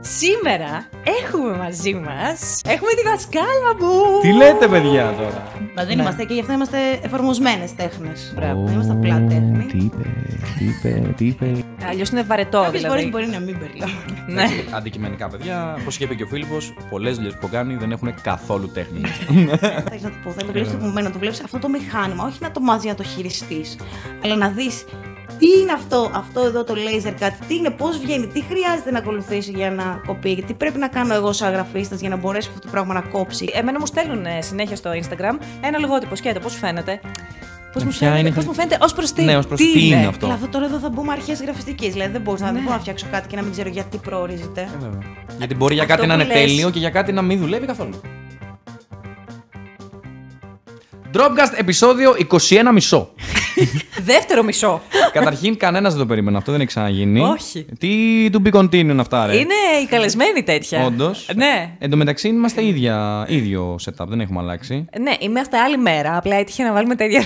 Σήμερα έχουμε μαζί μας. Έχουμε τη δασκάλα μου. Τι λέτε, παιδιά, τώρα? Μα δεν είμαστε και γι' αυτό είμαστε εφαρμοσμένες τέχνες. Μπράβο. Δεν είμαστε απλά τέχνη. Τι είπε. Αλλιώς είναι βαρετό. Κάποιες φορές μπορεί να μην περιλαμβάνει. Ναι. Αντικειμενικά, παιδιά, όπως είπε και ο Φίλιππος, πολλές δουλειές που κάνει δεν έχουν καθόλου τέχνη. Θέλεις να του πω, θέλει να το βλέπεις το κομμένα, να το βλέπεις αυτό το μηχάνημα, όχι να το μάθεις να το χειριστείς, αλλά να δεις τι είναι αυτό εδώ το laser cut, τι είναι, πώς βγαίνει, τι χρειάζεται να ακολουθήσει για να κοπεί, τι πρέπει να κάνω εγώ σαν γραφίστας για να μπορέσει αυτό το πράγμα να κόψει. Εμένα μου στέλνουν συνέχεια στο Instagram ένα λογότυπο. Σκέτο, πώς σου φαίνεται. Πώς μου φαίνεται ως προς τι. Ναι, ως προς τι είναι αυτό. Αλλά αυτό τώρα εδώ θα μπούμε αρχές γραφιστικής. Δηλαδή δεν μπορώ να φτιάξω κάτι και να μην ξέρω γιατί προορίζεται. Γιατί μπορεί για κάτι να είναι τέλειο και για κάτι να μην δουλεύει καθόλου. Dropcast επεισόδιο 21,5. Δεύτερο μισό. Καταρχήν, κανένας δεν το περίμενε. Αυτό δεν έχει ξαναγίνει. Όχι. Τι to be continued αυτά, ρε. Είναι η καλεσμένη τέτοια. Όντως. Ναι. Εν τω μεταξύ είμαστε ίδιο setup, δεν έχουμε αλλάξει. Ναι, είμαστε άλλη μέρα. Απλά έτυχε να βάλουμε τα ίδια.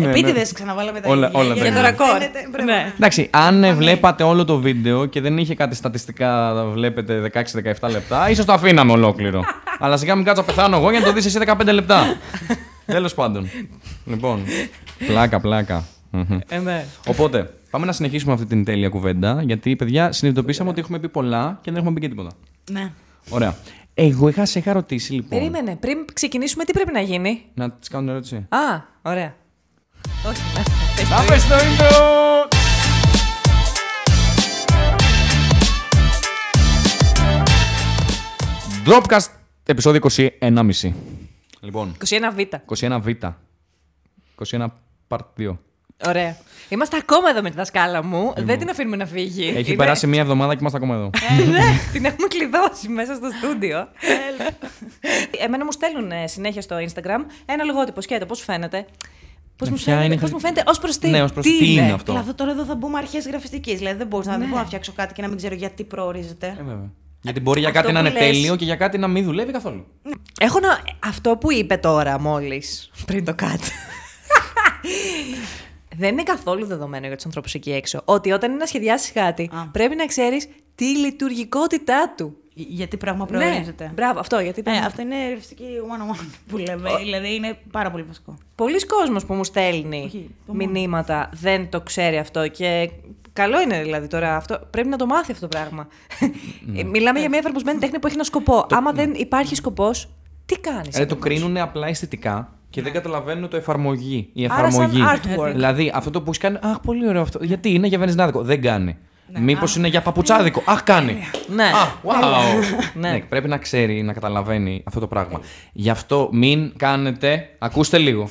Επίτηδες ξαναβάλαμε τα Όλα ίδια. τα Για το ίδια. ρακόρ. Ναι. Εντάξει, αν βλέπατε όλο το βίντεο και δεν είχε κάτι στατιστικά, βλέπετε 16-17 λεπτά, ίσως το αφήναμε ολόκληρο. Αλλά σιγά μην κάτσω να πεθάνω εγώ για να το δεις εσύ 15 λεπτά. Τέλος πάντων. Λοιπόν, πλάκα. Ναι. Οπότε, πάμε να συνεχίσουμε αυτή την τέλεια κουβέντα, γιατί παιδιά συνειδητοποίησαμε ότι έχουμε πει πολλά και δεν έχουμε πει και τίποτα. Ναι. Ωραία. Εγώ σε είχα ρωτήσει λοιπόν. Περίμενε, πριν ξεκινήσουμε, τι πρέπει να γίνει. Να τη κάνω μια ερώτηση. Α, ωραία. Όχι. Πάμε στο intro! Dropcast επεισόδιο 21,5. Λοιπόν, 21β. 21β. 21 part 2. Ωραία. Είμαστε ακόμα εδώ με τη δασκάλα μου. Δεν την αφήνουμε να φύγει. Έχει περάσει μία εβδομάδα και είμαστε ακόμα εδώ. Ναι, την έχουμε κλειδώσει μέσα στο στούντιο. Εμένα μου στέλνουν συνέχεια στο Instagram ένα λογότυπο. Σκέτο, πώς σου φαίνεται. Πώς μου φαίνεται ως προς τι. Ναι, ως προς τι είναι αυτό. Αλλά αυτό τώρα εδώ θα μπούμε αρχές γραφιστικής. Δηλαδή δεν μπορώ να φτιάξω κάτι και να μην ξέρω γιατί προορίζεται. Βέβαια. Γιατί μπορεί για Αυτό κάτι να που είναι λες. τέλειο και για κάτι να μην δουλεύει καθόλου. Αυτό που είπε τώρα μόλις, πριν το κάτι. Δεν είναι καθόλου δεδομένο για τους ανθρώπους εκεί έξω. Ότι όταν είναι να σχεδιάσεις κάτι, πρέπει να ξέρεις τη λειτουργικότητά του. Γιατί πράγμα προορίζεται. Ναι, μπράβο, αυτό. Γιατί αυτό είναι γραφιστική one-on-one που λέμε. Δηλαδή είναι πάρα πολύ βασικό. Πολλοί κόσμος που μου στέλνει μηνύματα δεν το ξέρει αυτό και καλό είναι δηλαδή τώρα αυτό. Πρέπει να το μάθει αυτό το πράγμα. Μιλάμε για μια εφαρμοσμένη τέχνη που έχει ένα σκοπό. Άμα δεν υπάρχει σκοπός, τι κάνεις. Το κρίνουν απλά αισθητικά και δεν καταλαβαίνουν το εφαρμογή. Η Άρα εφαρμογή. σαν artwork. Δηλαδή αυτό το που έχει κάνει. Αχ, πολύ ωραίο αυτό. Γιατί είναι για βενζινάδικο. Δεν κάνει. Μήπως είναι για παπουτσάδικο. Αχ, κάνει. Ναι. Ναι, πρέπει να ξέρει, να καταλαβαίνει αυτό το πράγμα. Γι' αυτό μην κάνετε. Ακούστε λίγο.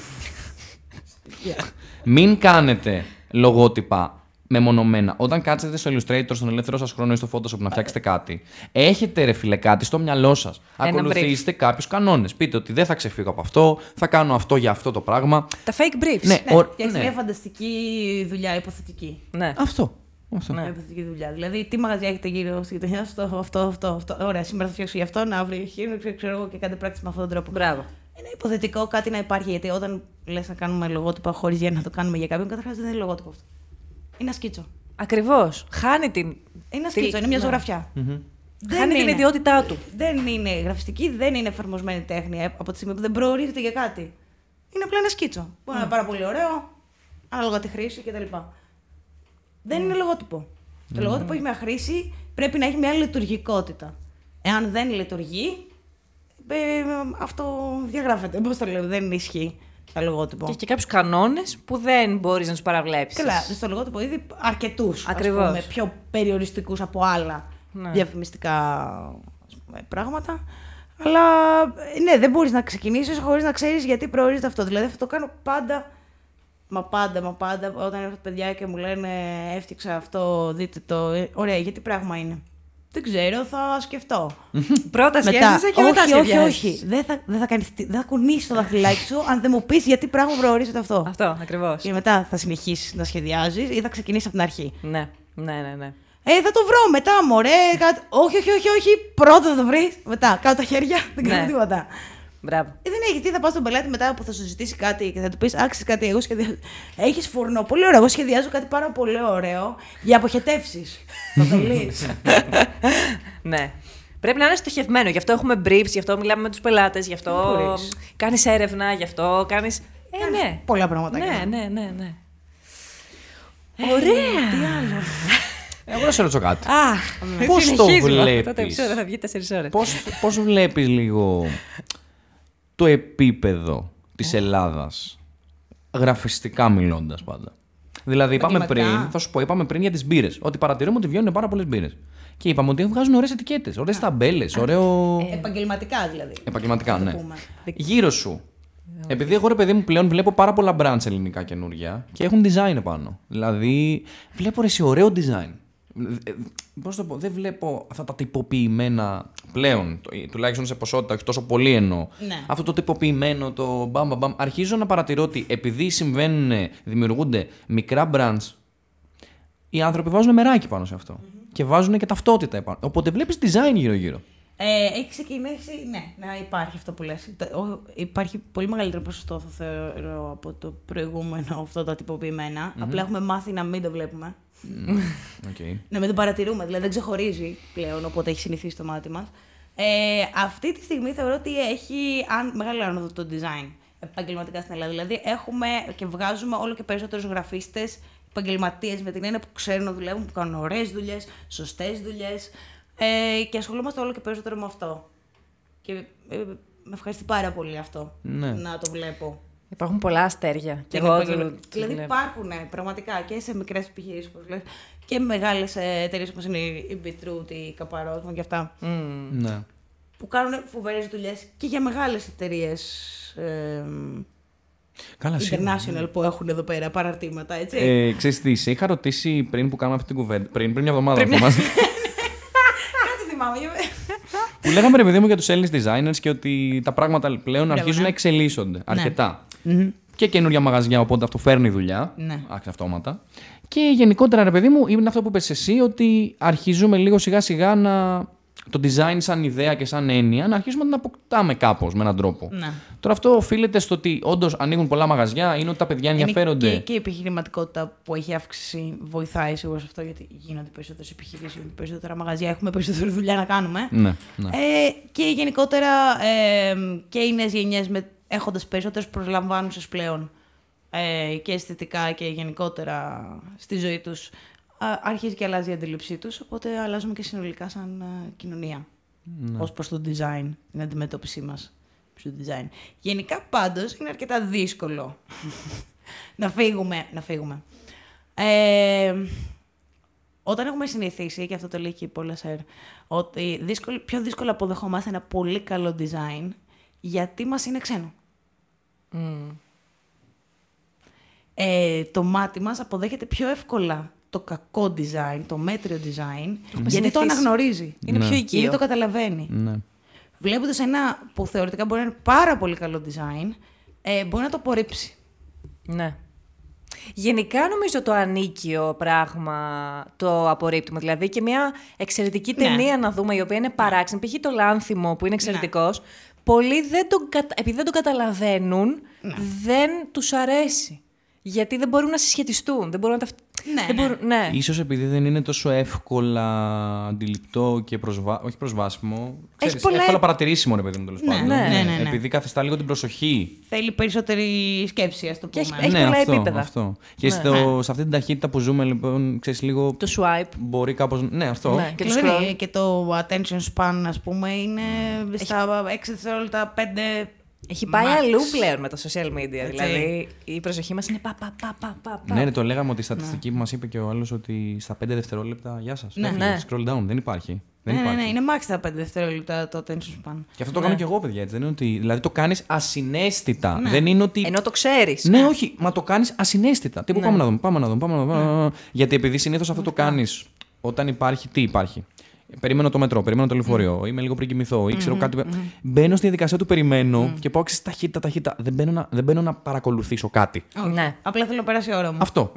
Μην κάνετε λογότυπα μεμονωμένα. Όταν κάτσετε στο Illustrator, στον ελεύθερο σας χρόνο ή στο Photoshop να φτιάξετε κάτι, έχετε ρε φίλε κάτι στο μυαλό σας. Ακολουθήστε κάποιους κανόνες. Πείτε ότι δεν θα ξεφύγω από αυτό, θα κάνω αυτό για αυτό το πράγμα. Τα fake briefs. Ναι, Φτιάξει μια φανταστική δουλειά, υποθετική. Ναι. Αυτό. Μια υποθετική δουλειά. Δηλαδή, τι μαγαζιά έχετε γύρω στη γειτονιά, αυτό. Ωραία, σήμερα θα φτιάξω γι' αυτό, αύριο χείρινο, ξέρω εγώ και κάντε πράξη με αυτόν τον τρόπο. Μπράβο. Είναι υποθετικό κάτι να υπάρχει, γιατί όταν λες να κάνουμε λογότυπα χωρίς για να το κάνουμε για κάποιον, καταρχάς δεν είναι λογότυπο αυτό. Είναι ένα σκίτσο. Ακριβώς. Χάνει την. Είναι ένα σκίτσο, είναι μια ζωγραφιά. Χάνει την ιδιότητά του. Δεν είναι γραφιστική, δεν είναι εφαρμοσμένη τέχνη από τη στιγμή που δεν προορίζεται για κάτι. Είναι απλά ένα σκίτσο. Μπορεί να είναι πάρα πολύ ωραίο, ανάλογα τη χρήση κτλ. Δεν είναι λογότυπο. Το λογότυπο έχει μια χρήση, πρέπει να έχει μια λειτουργικότητα. Εάν δεν λειτουργεί, αυτό διαγράφεται. Πώς το λέω, δεν ισχύει το λογότυπο. Και έχει και κάποιους κανόνες που δεν μπορείς να τους παραβλέψεις. Καλά, στο λογότυπο ήδη αρκετούς. Ακριβώς. Ας πούμε, πιο περιοριστικούς από άλλα διαφημιστικά πράγματα. Αλλά ναι, δεν μπορείς να ξεκινήσεις χωρίς να ξέρεις γιατί προορίζεται αυτό. Δηλαδή αυτό το κάνω πάντα. Μα πάντα, όταν έρχονται παιδιά και μου λένε έφτιαξα αυτό, δείτε το. Ωραία, γιατί πράγμα είναι. Δεν ξέρω, θα σκεφτώ. Πρώτα σχέδιζα και μετά σχεδιάζεις. Όχι. Δεν θα κουνήσεις το δαχτυλάκι σου αν δεν μου πεις γιατί πράγμα προορίζεται αυτό. Αυτό, ακριβώς. Και μετά θα συνεχίσεις να σχεδιάζεις ή θα ξεκινήσεις από την αρχή. Ναι. Θα το βρω μετά, μωρέ. Όχι. Πρώτα θα το βρεις. Μετά, κάτω τα χέρια, δεν κάνω τίποτα. Μπράβο. Δεν έχει. Τι θα πας στον πελάτη μετά που θα σου ζητήσει κάτι και θα του πεις άξιζε κάτι. Εγώ σχεδιάζω. Έχεις φουρνό. Πολύ ωραίο. Εγώ σχεδιάζω κάτι πάρα πολύ ωραίο για αποχετεύσεις. Θα το λύσεις. Ναι. Πρέπει να είναι στοχευμένο. Γι' αυτό έχουμε briefs, γι' αυτό μιλάμε με τους πελάτες, γι' αυτό κάνεις έρευνα, γι' αυτό κάνεις. Ναι. Πολλά πράγματα. Ναι. Ωραία. Τι άλλο. Εγώ να σε ρωτήσω κάτι. Πώς το βλέπεις? Αυτό το επεισόδιο θα βγει 4 ώρες. Πώς βλέπεις λίγο το επίπεδο της Ελλάδας, γραφιστικά μιλώντας πάντα? Δηλαδή, είπαμε πριν για τις μπύρες. Ότι παρατηρούμε ότι βγαίνουν πάρα πολλές μπύρες. Και είπαμε ότι βγάζουν ωραίες ετικέτες, ωραίες ταμπέλες, Επαγγελματικά δηλαδή. Επαγγελματικά, ναι. Γύρω σου. Επειδή εγώ, ρε παιδί μου, πλέον βλέπω πάρα πολλά brands ελληνικά καινούργια και έχουν design επάνω. Δηλαδή, βλέπω σε ωραίο design. Πώς το πω, δεν βλέπω αυτά τα τυποποιημένα πλέον, τουλάχιστον σε ποσότητα, όχι τόσο πολύ εννοώ. Ναι. Αυτό το τυποποιημένο, το μπαμ. Αρχίζω να παρατηρώ ότι επειδή δημιουργούνται μικρά brands, οι άνθρωποι βάζουν μεράκι πάνω σε αυτό. Και βάζουν και ταυτότητα επάνω. Οπότε βλέπεις design γύρω-γύρω. Έχει ξεκινήσει, να υπάρχει αυτό που λες. Υπάρχει πολύ μεγαλύτερο ποσοστό, θα θεωρώ, από το προηγούμενο αυτό τα τυποποιημένα. Απλά έχουμε μάθει να μην το βλέπουμε. Okay. Να μην το παρατηρούμε, δηλαδή δεν ξεχωρίζει πλέον, οπότε έχει συνηθίσει το μάτι μας. Αυτή τη στιγμή θεωρώ ότι έχει μεγάλο άνοδο το design επαγγελματικά στην Ελλάδα. Δηλαδή έχουμε και βγάζουμε όλο και περισσότερους γραφίστες, επαγγελματίες με την έννοια που ξέρουν να δουλεύουν, που κάνουν ωραίες δουλειές, σωστές δουλειές. Και ασχολούμαστε όλο και περισσότερο με αυτό. Και με ευχαριστεί πάρα πολύ αυτό να το βλέπω. Υπάρχουν πολλά αστέρια. Δηλαδή υπάρχουν πραγματικά και σε μικρές επιχειρήσεις, όπως λες, και μεγάλες εταιρείες όπως είναι η Beetroot, η Καπαρόσμαν και αυτά. Ναι. Που κάνουν φοβερές δουλειές και για μεγάλες εταιρείες international που έχουν εδώ πέρα παραρτήματα, έτσι. Ξέρεις τι, σε είχα ρωτήσει πριν που κάναμε αυτή την κουβέντα. Πριν μια εβδομάδα. Που λέγαμε, ρε παιδί μου, για τους Έλληνες designers και ότι τα πράγματα πλέον αρχίζουν να εξελίσσονται αρκετά. Και καινούργια μαγαζιά, οπότε αυτό φέρνει δουλειά. Αυτόματα. Και γενικότερα, ρε παιδί μου, είναι αυτό που είπες εσύ, ότι αρχίζουμε λίγο σιγά-σιγά το design σαν ιδέα και σαν έννοια να αρχίσουμε να την αποκτάμε κάπως με έναν τρόπο. Τώρα αυτό οφείλεται στο ότι όντως ανοίγουν πολλά μαγαζιά, είναι ότι τα παιδιά ενδιαφέρονται. Και η επιχειρηματικότητα που έχει αύξηση βοηθάει σίγουρα σε αυτό, γιατί γίνονται περισσότερες επιχειρήσεις, γίνονται περισσότερα μαγαζιά, έχουμε περισσότερη δουλειά να κάνουμε. Ναι. Και γενικότερα και οι νέες γενιές έχοντας περισσότερες προσλαμβάνουσες πλέον και αισθητικά και γενικότερα στη ζωή τους, αρχίζει και αλλάζει η αντίληψή τους, οπότε αλλάζουμε και συνολικά σαν κοινωνία ως προς το design, την αντιμετώπιση μας στο design. Γενικά πάντως είναι αρκετά δύσκολο να φύγουμε. Όταν έχουμε συνηθίσει, και αυτό το λέει και η Paula Serre, ότι πιο δύσκολο αποδεχόμαστε ένα πολύ καλό design, γιατί μας είναι ξένο. Το μάτι μας αποδέχεται πιο εύκολα το κακό design, το μέτριο design, γιατί το αναγνωρίζει. Είναι πιο οικείο. Γιατί το καταλαβαίνει. Βλέποντας ένα που θεωρητικά μπορεί να είναι πάρα πολύ καλό design, μπορεί να το απορρίψει. Ναι. Γενικά νομίζω το ανίκιο πράγμα το απορρίπτουμε. Δηλαδή και μια εξαιρετική ταινία να δούμε, η οποία είναι παράξενη. Π.χ. το Λάνθιμο που είναι εξαιρετικός. Πολλοί επειδή δεν τον καταλαβαίνουν, δεν τους αρέσει. Γιατί δεν μπορούν να συσχετιστούν. Δεν μπορούν να Ίσως επειδή δεν είναι τόσο εύκολα αντιληπτό και όχι προσβάσιμο. Ξέρεις, εύκολα παρατηρήσιμο, ρε παιδί μου, τέλος πάντων. Ναι. Επειδή καθιστά λίγο την προσοχή. Θέλει περισσότερη σκέψη, ας το πούμε. Και έχει πολλά επίπεδα. Αυτό. Και σε αυτή την ταχύτητα που ζούμε, λοιπόν, ξέρεις, λίγο. Το swipe. Μπορεί κάπως. Ναι, αυτό. Ναι. Και το attention span, ας πούμε, είναι στα 6 δευτερόλεπτα 5. Έχει πάει αλλού πλέον με τα social media. Δηλαδή η προσοχή μας είναι πα. Ναι, το λέγαμε ότι η στατιστική που μας είπε και ο άλλος ότι στα 5 δευτερόλεπτα. Γεια σας. Scroll down, δεν υπάρχει. Ναι, είναι max τα 5 δευτερόλεπτα το attention span. Και αυτό το κάνω και εγώ, παιδιά. Έτσι. Δεν είναι ότι, δηλαδή το κάνεις ασυναίσθητα. Δεν είναι ότι. Ενώ το ξέρεις. Ναι, όχι, μα το κάνεις ασυναίσθητα. Τι που πάμε να δούμε. Γιατί επειδή συνήθως αυτό το κάνεις όταν υπάρχει. Τι υπάρχει. Περιμένω το μετρό, περιμένω το λεωφορείο, είμαι λίγο πριν κοιμηθώ ή ξέρω κάτι. Μπαίνω στη διαδικασία του περιμένω και πάω ταχύτητα. Δεν μπαίνω να παρακολουθήσω κάτι. Ναι. Απλά θέλω να περάσει η ώρα μου. Αυτό.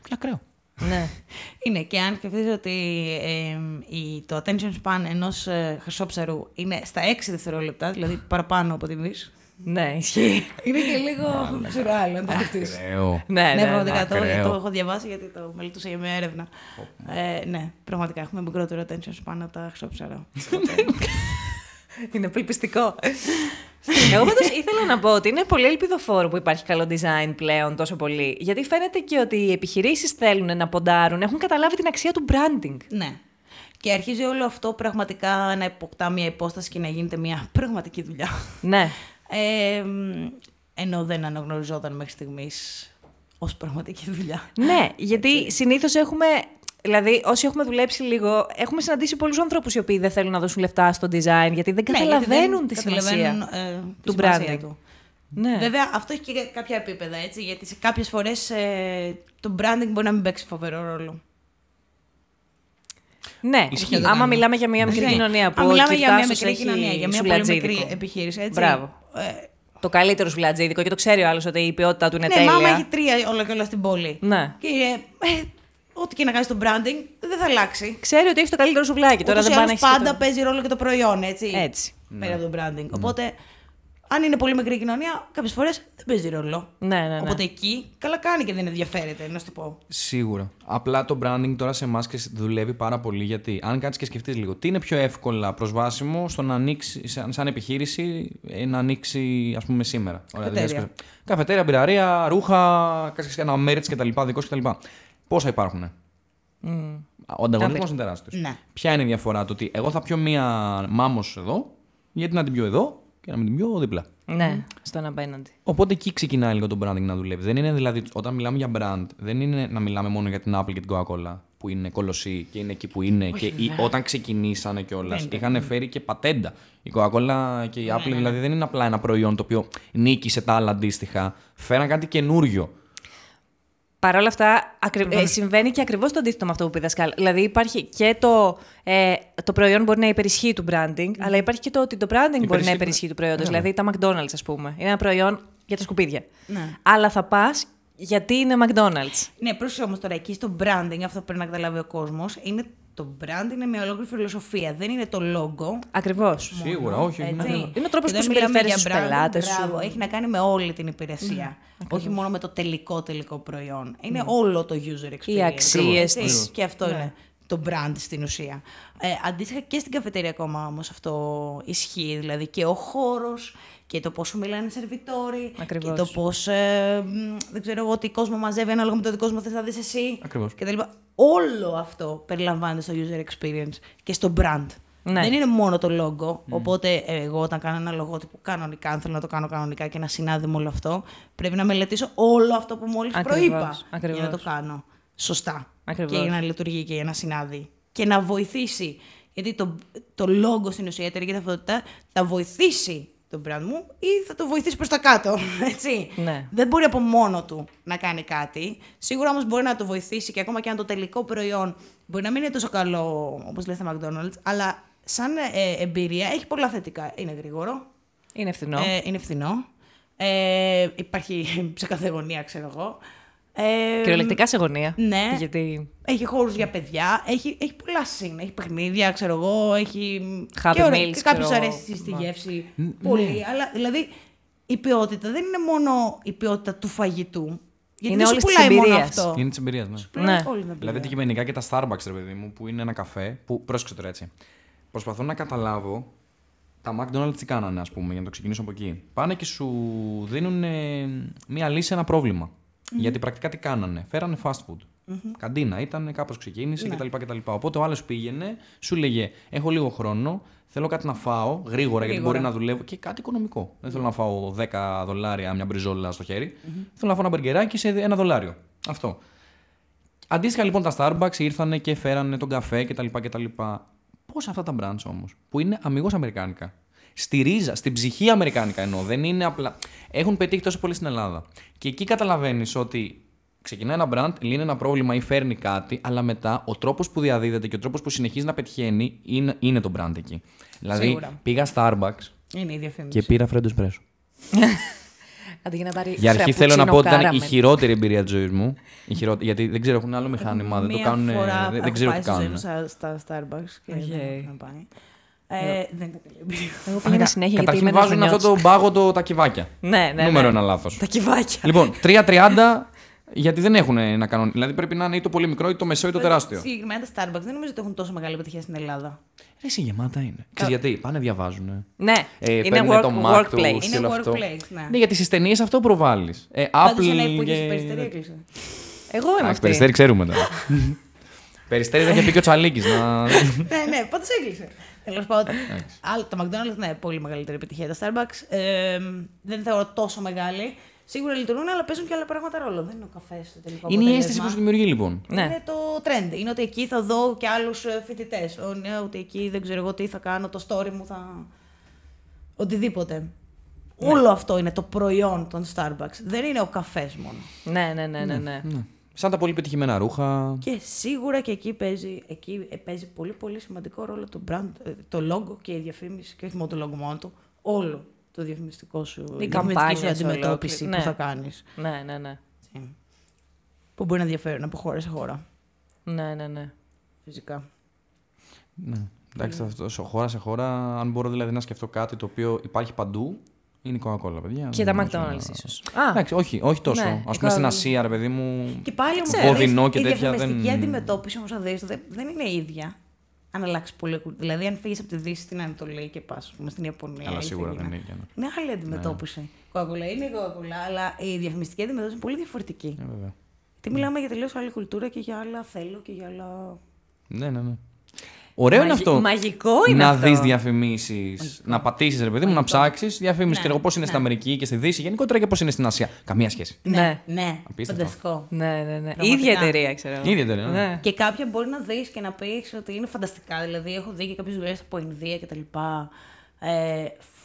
Και ακραίο. Ναι. Είναι, και αν σκεφτείς ότι το attention span ενός χρυσόψαρου είναι στα 6 δευτερόλεπτα, δηλαδή παραπάνω από την ვის. Ναι, ισχύει. Είναι και λίγο ψουράλ, αν το δεχτείς. Ναι, πραγματικά το έχω διαβάσει γιατί το μελετούσα για μια έρευνα. Ναι, πραγματικά έχουμε μικρότερο attention πάνω από τα χρυσόψαρα. Είναι απελπιστικό. Εγώ πάντως ήθελα να πω ότι είναι πολύ ελπιδοφόρο που υπάρχει καλό design πλέον τόσο πολύ. Γιατί φαίνεται και ότι οι επιχειρήσεις θέλουν να ποντάρουν, έχουν καταλάβει την αξία του branding. Ναι. Και αρχίζει όλο αυτό πραγματικά να υποκτά μια υπόσταση και να γίνεται μια πραγματική δουλειά. Ναι. Ενώ δεν αναγνωριζόταν μέχρι στιγμής ως πραγματική δουλειά. Ναι, γιατί συνήθως έχουμε. Δηλαδή, όσοι έχουμε δουλέψει λίγο, έχουμε συναντήσει πολλούς ανθρώπους οι οποίοι δεν θέλουν να δώσουν λεφτά στο design, γιατί δεν καταλαβαίνουν τη σημασία του branding. Ναι. Βέβαια, αυτό έχει και κάποια επίπεδα, έτσι, γιατί σε κάποιες φορές το branding μπορεί να μην παίξει φοβερό ρόλο. Ναι, άμα μιλάμε για μια μικρή κοινωνία που μιλάμε για μια μικρή κοινωνία, για μια πολύ μικρή επιχείρηση, έτσι. Μπράβο. Το καλύτερο σουλατζίδικο και το ξέρει ο άλλος ότι η ποιότητά του είναι τέλεια. Ναι, άμα έχει 3 όλα και όλα στην πόλη. Ναι. Και ό,τι και να κάνει στο branding δεν θα αλλάξει. Ξέρει ότι έχει το καλύτερο σουβλάκι. Τώρα δεν πάνε. Πάντα παίζει ρόλο και το προϊόν, έτσι. Έτσι. Πέρα από το branding. Οπότε, αν είναι πολύ μικρή κοινωνία, κάποιες φορές δεν παίζει ρόλο. Ναι. Οπότε εκεί καλά κάνει και δεν ενδιαφέρεται, να σου το πω. Σίγουρα. Απλά το branding τώρα σε εμάς δουλεύει πάρα πολύ. Γιατί αν κάτσεις και σκεφτείς λίγο, τι είναι πιο εύκολα προσβάσιμο στο να ανοίξει, σαν επιχείρηση, να ανοίξει, ας πούμε, σήμερα. Καφετέρια, μπειραρία, ρούχα, ένα merch κτλ. Δικός κτλ. Πόσα υπάρχουν. Ο ανταγωνισμός είναι τεράστιος. Ναι. Ποια είναι η διαφορά? Το ότι εγώ θα πιω μία μάμος εδώ, γιατί να την πιω εδώ και να μην την πιω δίπλα. Ναι, στον απέναντι. Οπότε εκεί ξεκινάει λίγο το branding να δουλεύει. Δεν είναι δηλαδή, όταν μιλάμε για brand, δεν είναι να μιλάμε μόνο για την Apple και την Coca-Cola που είναι κολοσσοί και είναι εκεί που είναι. Όχι, και όταν ξεκινήσανε κιόλας, είχαν φέρει και πατέντα. Η Coca-Cola και η Apple δηλαδή δεν είναι απλά ένα προϊόν το οποίο νίκησε τα άλλα αντίστοιχα. Φέραν κάτι καινούριο. Παρ' όλα αυτά, συμβαίνει και ακριβώς το αντίθετο με αυτό που πει Δασκάλ. Δηλαδή, υπάρχει και το προϊόν μπορεί να υπερισχύει του branding, αλλά υπάρχει και το ότι το branding μπορεί να υπερισχύει του προϊόντος. Δηλαδή, τα McDonald's, ας πούμε, είναι ένα προϊόν για τα σκουπίδια. Ναι. Αλλά θα πας γιατί είναι McDonald's. Ναι, πρόσεχε όμως τώρα, εκεί στο branding, αυτό που πρέπει να καταλάβει ο κόσμος, είναι το brand είναι μια ολόκληρη φιλοσοφία. Δεν είναι το logo. Ακριβώς. Σίγουρα, όχι. Είναι ο τρόπος που συμπεριφέρεσαι στους πελάτες σου. Έχει να κάνει με όλη την υπηρεσία. Όχι μόνο με το τελικό προϊόν. Είναι όλο το user experience. Οι αξίες της. Και αυτό είναι το brand στην ουσία. Αντίστοιχα και στην καφετέρια ακόμα όμως αυτό ισχύει. Δηλαδή και ο χώρος και το πώς σου μιλάνε οι σερβιτόροι. Ακριβώς. Και το πώς, δεν ξέρω εγώ, τι κόσμο μαζεύει ανάλογα με το δικό κόσμο θες να δεις εσύ. Ακριβώς. Και τα λοιπά. Όλο αυτό περιλαμβάνεται στο user experience και στο brand. Ναι. Δεν είναι μόνο το logo. Οπότε, εγώ όταν κάνω ένα λογότυπο κανονικά, αν θέλω να το κάνω κανονικά και να συνάδει με όλο αυτό, πρέπει να μελετήσω όλο αυτό που μόλις προείπα. Για να το κάνω σωστά. Ακριβώς. Και για να λειτουργεί και για να συνάδει. Και να βοηθήσει. Γιατί το logo στην ουσία, η εταιρική ταυτότητα, θα βοηθήσει τον brand μου ή θα το βοηθήσει προς τα κάτω. Έτσι. Ναι. Δεν μπορεί από μόνο του να κάνει κάτι. Σίγουρα όμως μπορεί να το βοηθήσει και ακόμα και αν το τελικό προϊόν μπορεί να μην είναι τόσο καλό όπως λέει στα McDonald's, αλλά σαν εμπειρία έχει πολλά θετικά. Είναι γρήγορο. Είναι φθηνό. Είναι φθηνό. Υπάρχει σε κάθε γωνία, ξέρω εγώ. Κυριολεκτικά σε γωνία. Ναι. Γιατί... Έχει χώρους για παιδιά, έχει πολλά συν, έχει παιχνίδια, ξέρω εγώ, έχει... Happy και meals, και κάποιος αρέσει στη γεύση, πολύ. Αλλά δηλαδή η ποιότητα δεν είναι μόνο η ποιότητα του φαγητού. Γιατί είναι δεν όλης σου της πουλάει μόνο εμπειρίας. αυτό. Είναι της εμπειρίας, ναι. Ναι. Δηλαδή αντικειμενικά και τα Starbucks, ρε παιδί μου, που είναι ένα καφέ, που πρόσεξε τώρα έτσι. Προσπαθώ να καταλάβω τα McDonald's τι κάνανε, ας πούμε, για να το ξεκινήσω από εκεί. Πάνε και σου δίνουν μία λύση σε ένα πρόβλημα. Γιατί πρακτικά τι κάνανε. Φέρανε fast food. Καντίνα ήταν, κάπως ξεκίνησε κτλ. Οπότε ο άλλος πήγαινε, σου λέγε: έχω λίγο χρόνο, θέλω κάτι να φάω γρήγορα, γιατί μπορεί να δουλεύω και κάτι οικονομικό. Δεν θέλω να φάω $10 μια μπριζόλα στο χέρι. Θέλω να φάω ένα μπεργκεράκι σε $1. Αυτό. Αντίστοιχα λοιπόν τα Starbucks ήρθανε και φέρανε τον καφέ κτλ. Πώς αυτά τα brands όμως, που είναι αμιγώς αμερικάνικα. Στη ρίζα, στην ψυχή αμερικάνικα εννοώ. Δεν είναι απλά. Έχουν πετύχει τόσο πολύ στην Ελλάδα. Και εκεί καταλαβαίνεις ότι ξεκινάει ένα brand, λύνει ένα πρόβλημα ή φέρνει κάτι, αλλά μετά ο τρόπος που διαδίδεται και ο τρόπος που συνεχίζει να πετυχαίνει είναι το brand εκεί. Δηλαδή, σίγουρα. Πήγα Starbucks Είναι η διαφήμιση. και πήρα Freddo Espresso. Αντί για να πάρει Για αρχή θέλω να πω ότι ήταν η caramel. χειρότερη εμπειρία της ζωής μου. Γιατί δεν ξέρω, έχουν άλλο μηχάνημα, δεν το κάνουν. Δεν ξέρω τι κάνουν. Στα Starbucks και Okay. να πάει. Δεν είναι καλή εμπειρία. Εγώ πήγαινα συνέχεια γιατί Καταρχήν είμαι βάζουν αυτό το πάγο τα κυβάκια. Ναι. Νούμερο ένα λάθος. Τα κυβάκια. Λοιπόν, 3.30 γιατί δεν έχουν ένα κανόνα. Δηλαδή πρέπει να είναι ή το πολύ μικρό ή το μεσαίο ή το τεράστιο. Συγκεκριμένα τα Starbucks δεν νομίζω ότι έχουν τόσο μεγάλη επιτυχία στην Ελλάδα. Εσύ γεμάτα είναι. Ξέρεις γιατί, πάνε διαβάζουν. Ναι, είναι το Mac τους workplace. και όλο αυτό. workplace, ναι. Ναι, γιατί στις ταινίες αυτό προβάλλεις. Πάντως Apple. ένα που είχε Περιστέρι έκλεισε. Εγώ είμαι αυτή. Περιστέρι ξέρουμε τώρα. Περιστέρι δεν είχε πει και ο Τσαλίκης να. Ναι, πάντως έκλεισε. Τέλος πάντων. Το McDonald's, ναι, πολύ μεγαλύτερη επιτυχία. Τα Starbucks δεν θεωρώ τόσο μεγάλη. Σίγουρα λειτουργούν, αλλά παίζουν και άλλα πράγματα ρόλο. Δεν είναι ο καφές το τελικό. Είναι η αίσθηση που σου δημιουργεί λοιπόν. Ναι. Είναι το trend. Είναι ότι εκεί θα δω και άλλους φοιτητές. Ότι εκεί δεν ξέρω εγώ τι θα κάνω, το story μου θα. Οτιδήποτε. Ναι. Όλο αυτό είναι το προϊόν των Starbucks. Δεν είναι ο καφές μόνο. Ναι. Σαν τα πολύ πετυχημένα ρούχα. Και σίγουρα και εκεί παίζει πολύ πολύ σημαντικό ρόλο το brand, το logo και η διαφήμιση. Και όχι μόνο το logo μόνο του. Όλο το διαφημιστικό σου. Η καμπάνια αντιμετώπιση που θα κάνεις. Ναι. Που μπορεί να διαφέρουν από χώρα σε χώρα. Ναι. Φυσικά. Ναι. Εντάξει, αυτό, χώρα σε χώρα, αν μπορώ δηλαδή να σκεφτώ κάτι το οποίο υπάρχει παντού, είναι η Coca-Cola, παιδιά. Και τα McDonald's ίσως. Εντάξει, όχι τόσο. Ναι, ας πούμε στην Ασία, ρε παιδί μου. Και πάλι Οδυνό και η τέτοια διαφημιστική δεν. αντιμετώπιση όμως δεν είναι ίδια. Αν αλλάξει πολύ. Δηλαδή, αν φύγει από τη Δύση στην Ανατολή και πα στην Ιαπωνία. Αλλά σίγουρα δεν είναι ίδια. Είναι άλλη αντιμετώπιση. Coca-Cola είναι Coca-Cola, αλλά η διαφημιστική αντιμετώπιση είναι πολύ διαφορετική. Τι μιλάμε για τελείως άλλη κουλτούρα και για άλλα θέλω και για άλλα. Ναι. Ωραίο είναι αυτό. Μαγικό είναι να αυτό. δεις διαφημίσεις, να πατήσεις, ρε παιδί μου, να ψάξεις διαφήμισεις. Και εγώ πώς είναι στην Αμερική και στη Δύση, γενικότερα και πώς είναι στην Ασία. Καμία σχέση. Ναι. Απίστευτο. Φανταστικό. Ναι. Η ίδια εταιρεία, ξέρω. Η ίδια εταιρεία. Ναι. Και κάποια μπορεί να δεις και να πεις ότι είναι φανταστικά. Δηλαδή, έχω δει και κάποιες δουλειές από Ινδία και τα λοιπά.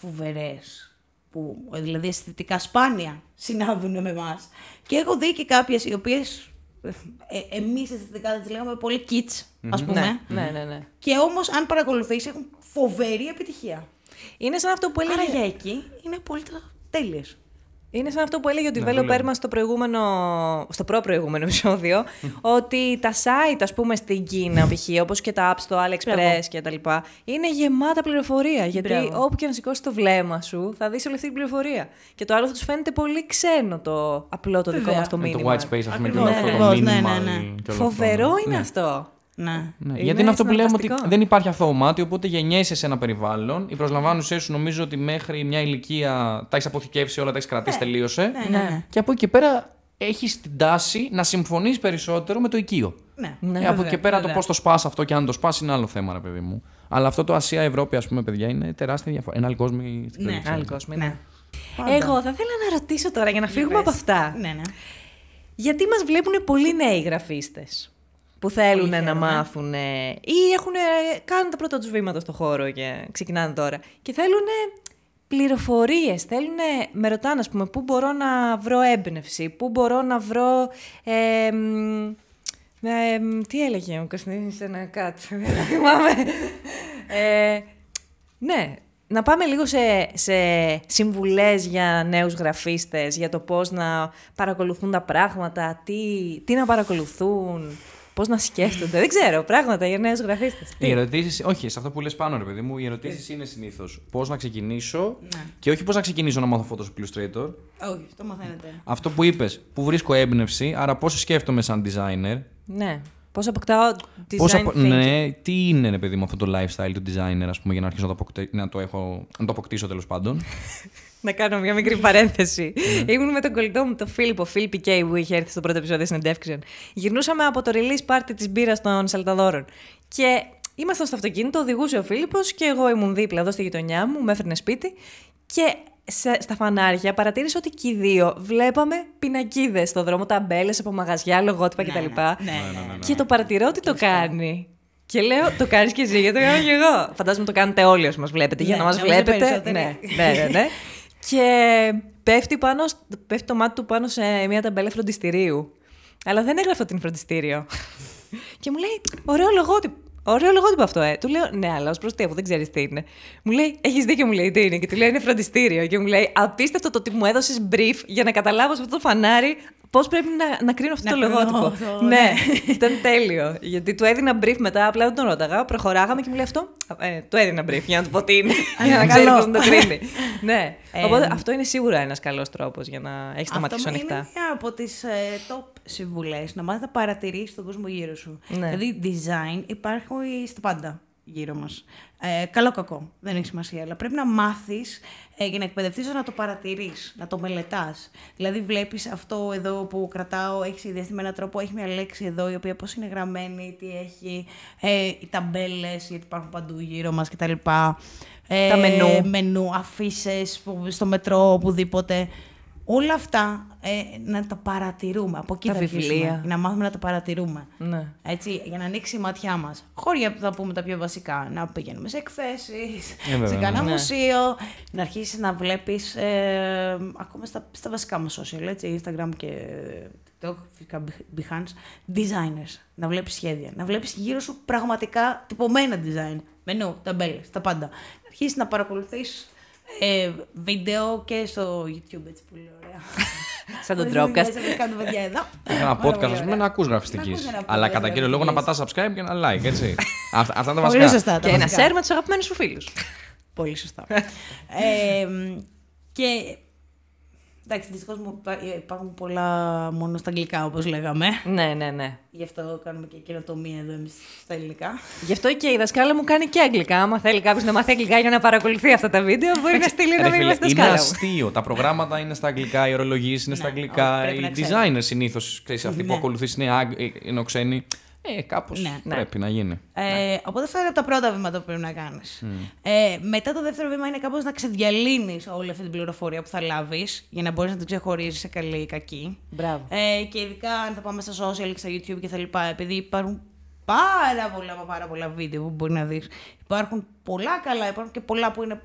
Φοβερές. Που δηλαδή αισθητικά σπάνια συνάδουν με εμάς. Και έχω δει και κάποιες οι οποίες. Εμείς αισθητικά τις λέγαμε πολύ kids, ας πούμε. Ναι. Και όμως, αν παρακολουθείς, έχουν φοβερή επιτυχία. Είναι σαν αυτό που έλεγε. Άρα για εκεί είναι απόλυτα τέλειες. Είναι σαν αυτό που έλεγε ο developer μας στο προ-προηγούμενο επεισόδιο, ότι τα site, ας πούμε, στην Κίνα, π.χ., όπως και τα apps στο AliExpress και τα λοιπά, είναι γεμάτα πληροφορία. Γιατί όπου και να σηκώσει το βλέμμα σου, θα δεις όλη αυτή την πληροφορία. Και το άλλο θα τους φαίνεται πολύ ξένο το απλό το δικό μας το μήνυμα. Το white space, ας πούμε, και αυτό το μήνυμα. Φοβερό είναι αυτό. Ναι. Γιατί είναι αυτό που λέμε ότι δεν υπάρχει αθώο μάτι, οπότε γεννιέσαι σε ένα περιβάλλον. Οι προσλαμβάνουσές σου νομίζω ότι μέχρι μια ηλικία τα έχεις αποθηκεύσει όλα, τα έχεις κρατήσει, τελείωσε. Ναι. Και από εκεί και πέρα έχεις την τάση να συμφωνείς περισσότερο με το οικείο. Ναι. Από εκεί και πέρα το πώς το σπάς αυτό και αν το σπάς είναι άλλο θέμα, ρε παιδί μου. Αλλά αυτό το Ασία-Ευρώπη, ας πούμε, παιδιά, είναι τεράστια διαφορά. Είναι άλλη κόσμη στην Ναι. Άλλη κόσμη, ναι. Πάντα. Εγώ θα ήθελα να ρωτήσω τώρα για να φύγουμε από αυτά. Ναι. Γιατί μας βλέπουν πολλοί νέοι γραφίστες που θέλουν να μάθουν ή κάνουν τα πρώτα τους βήματα στο χώρο και ξεκινάνε τώρα και θέλουν πληροφορίες, με ρωτάνε, ας πούμε, πού μπορώ να βρω έμπνευση, πού μπορώ να βρω... τι έλεγε ο Κωνσταντίνης, ένα κάτσε, δεν θυμάμαι. Ναι, να πάμε λίγο σε συμβουλές για νέους γραφίστες, για το πώς να παρακολουθούν τα πράγματα, τι να παρακολουθούν, πώς να σκέφτονται. Δεν ξέρω, πράγματα για νέους γραφίστες. Οι ερωτήσεις, όχι, σε αυτό που λες πάνω, ρε παιδί μου, οι ερωτήσεις είναι συνήθως πώς να ξεκινήσω και όχι πώς να ξεκινήσω να μάθω Photoshop Illustrator. Όχι, αυτό μαθαίνετε. Αυτό που είπες, που βρίσκω έμπνευση, άρα πώς σκέφτομαι σαν designer. Ναι. Πώς αποκτάω design thinking. Ναι, τι είναι, ρε παιδί μου, αυτό το lifestyle του designer, ας πούμε, για να αρχίσω να το αποκτήσω τέλος πάντων. Να κάνω μια μικρή παρένθεση. Ήμουν με τον κολλητό μου, τον Φίλιππο, Φίλιππ Κέι, που είχε έρθει στο πρώτο επεισόδιο συνεντεύξεων. Γυρνούσαμε από το release party της μπύρας των Σαλταδόρων. Και ήμασταν στο αυτοκίνητο, οδηγούσε ο Φίλιππος και εγώ ήμουν δίπλα εδώ στη γειτονιά μου, με έφερνε σπίτι. Και στα φανάρια παρατήρησα ότι και οι δύο βλέπαμε πινακίδες στον δρόμο, ταμπέλες από μαγαζιά, λογότυπα κτλ. Και το παρατηρώ ότι το κάνει. Και λέω, το κάνεις και εσύ, γιατί το κάνω και εγώ. Φαντάζομαι το κάνετε όλοι όσοι μας βλέπετε, για να μας βλέπετε. Ναι. Και πέφτει το μάτι του πάνω σε μια ταμπέλα φροντιστηρίου. Αλλά δεν έγραφε ότι είναι φροντιστήριο. Και μου λέει, ωραίο λογότυπο αυτό, Του λέω, ναι, αλλά ως προς τι, αφού δεν ξέρεις τι είναι. Μου λέει, έχεις δίκιο, μου λέει, τι είναι. Και του λέω, είναι φροντιστήριο. Και μου λέει, απίστευτο το ότι μου έδωσες brief για να καταλάβω σε αυτό το φανάρι Πώς πρέπει να κρίνω αυτό το λογότυπο. Ναι, ήταν τέλειο. Γιατί του έδινα brief μετά, απλά δεν τον ρώταγα. Προχωράγαμε και μου λέει αυτό. Του έδινα brief για να του πω τι είναι. Για να ξέρει πώς να το κρίνει. Ναι. Οπότε αυτό είναι σίγουρα ένας καλός τρόπος για να έχεις τα μάτια σου ανοιχτά. Είναι μια από τις top συμβουλές. Να μάθεις να παρατηρήσεις τον κόσμο γύρω σου. Δηλαδή, design υπάρχει στα πάντα γύρω μας. Καλό-κακό, δεν έχει σημασία. Αλλά πρέπει να μάθεις για να εκπαιδευτείς να το παρατηρείς, να το μελετάς. Δηλαδή, βλέπεις αυτό εδώ που κρατάω, έχει σχεδιαστεί με έναν τρόπο, έχει μια λέξη εδώ η οποία πώς είναι γραμμένη, τι έχει, οι ταμπέλες, γιατί υπάρχουν παντού γύρω μας κτλ. Τα μενού, αφίσες στο μετρό, οπουδήποτε. Όλα αυτά να τα παρατηρούμε. Από εκεί τα θα βιβλία. Να μάθουμε να τα παρατηρούμε. Ναι. Έτσι, για να ανοίξει η ματιά μας. Χώρια που θα πούμε τα πιο βασικά. Να πηγαίνουμε σε εκθέσεις, σε κανένα μουσείο. Να αρχίσεις να βλέπεις ακόμα στα βασικά μας social, έτσι, Instagram και TikTok, φυσικά Behance, designers. Να βλέπεις σχέδια. Να βλέπεις γύρω σου πραγματικά τυπωμένα design. Μενού, ταμπέλες, τα πάντα. Να αρχίσεις να παρακολουθείς βίντεο και στο YouTube, έτσι πολύ ωραία. Σαν τον Dropcast. Ένα podcast, ας πούμε, να ακούς γραφιστικής. Αλλά κατά κύριο λόγο να πατάς subscribe και ένα like, έτσι. Αυτά είναι τα βασικά. Πολύ σωστά. Και ένα share με τους αγαπημένους σου φίλους. Πολύ σωστά. Και εντάξει, δυστυχώς υπάρχουν πολλά μόνο στα αγγλικά, όπως λέγαμε. Ναι. Γι' αυτό κάνουμε και καινοτομία εδώ εμείς στα ελληνικά. Γι' αυτό και η δασκάλα μου κάνει και αγγλικά. Άμα θέλει κάποιος να μάθει αγγλικά για να παρακολουθεί αυτά τα βίντεο, μπορεί να στείλει ένα μήνυμα στη δασκάλα. Είναι αστείο. Τα προγράμματα είναι στα αγγλικά, οι ορολογίες είναι στα αγγλικά. Οι designers συνήθως, αυτοί που ακολουθείς είναι ξένοι. Κάπως πρέπει να γίνει. Οπότε αυτά είναι από τα πρώτα βήματα που πρέπει να κάνεις. Μετά το δεύτερο βήμα είναι κάπως να ξεδιαλύνεις όλη αυτή την πληροφορία που θα λάβεις για να μπορείς να την ξεχωρίζεις σε καλή ή κακή. Μπράβο. Και ειδικά αν θα πάμε στα social και στα YouTube και τα λοιπά, επειδή υπάρχουν πάρα πολλά βίντεο που μπορεί να δεις. Υπάρχουν πολλά καλά, υπάρχουν και πολλά που είναι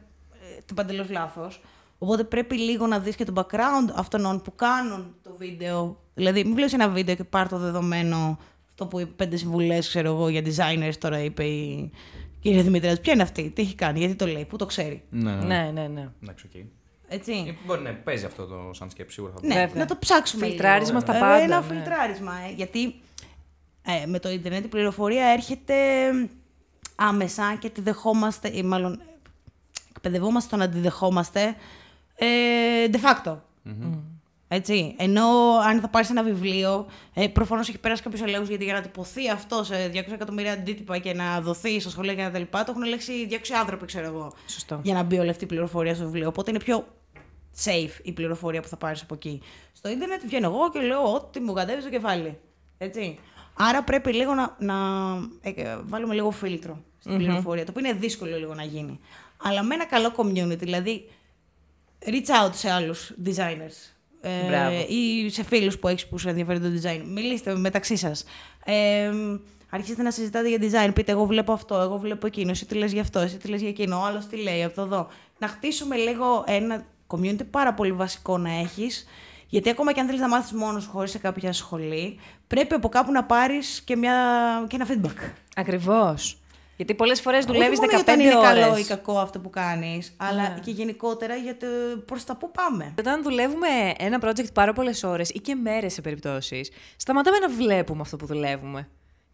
παντελώς λάθος. Οπότε πρέπει λίγο να δεις και το background αυτών που κάνουν το βίντεο. Δηλαδή, μην βλέπεις ένα βίντεο και πάρ' το δεδομένο. Αυτό που είπε 5 συμβουλές, ξέρω εγώ, για designers, τώρα είπε η κυρία Δημητρέας. Ποια είναι αυτή, τι έχει κάνει, γιατί το λέει, πού το ξέρει. Ναι. Εντάξει, οκ. Έτσι. Μπορεί να παίζει αυτό το σαν σκέψη, σίγουρα. Ναι, να το ψάξουμε. Φιλτράρισμα στα πάντα. Ένα φιλτράρισμα. Γιατί με το Ιντερνετ η πληροφορία έρχεται άμεσα και τη δεχόμαστε, ή μάλλον εκπαιδευόμαστε στο να τη δεχόμαστε de facto. Έτσι. Ενώ αν θα πάρεις ένα βιβλίο, προφανώς έχει πέρασει κάποιος ελέγχους, γιατί για να τυπωθεί αυτό σε 200 εκατομμύρια αντίτυπα και να δοθεί στα σχολεία και τα λοιπά, το έχουν ελέγξει 200 άνθρωποι, ξέρω εγώ. Σωστό. Για να μπει όλη αυτή η πληροφορία στο βιβλίο. Οπότε είναι πιο safe η πληροφορία που θα πάρεις από εκεί. Στο ίντερνετ βγαίνω εγώ και λέω ό,τι μου κατέβει στο κεφάλι. Έτσι. Άρα πρέπει λίγο να βάλουμε λίγο φίλτρο στην πληροφορία, το οποίο είναι δύσκολο λίγο να γίνει. Αλλά με ένα καλό community, δηλαδή reach out σε άλλους designers. Ή σε φίλους που έχεις που σε ενδιαφέρει το design. Μιλήστε μεταξύ σας. Αρχίστε να συζητάτε για design. Πείτε, εγώ βλέπω αυτό, εγώ βλέπω εκείνο. Εσύ τι λες για αυτό, εσύ τι λες για εκείνο. Ο άλλος τι λέει από το εδώ. Να χτίσουμε λίγο ένα community πάρα πολύ βασικό να έχεις. Γιατί ακόμα και αν θέλεις να μάθεις μόνος σου χωρίς σε κάποια σχολή, πρέπει από κάπου να πάρεις και ένα feedback. Ακριβώς. Γιατί πολλές φορές δουλεύεις 15 ώρες. Δεν είναι καλό ή κακό αυτό που κάνεις, αλλά και γενικότερα για το προς τα πού πάμε. Όταν δουλεύουμε ένα project πάρα πολλές ώρες ή και μέρες σε περιπτώσεις, σταματάμε να βλέπουμε αυτό που δουλεύουμε.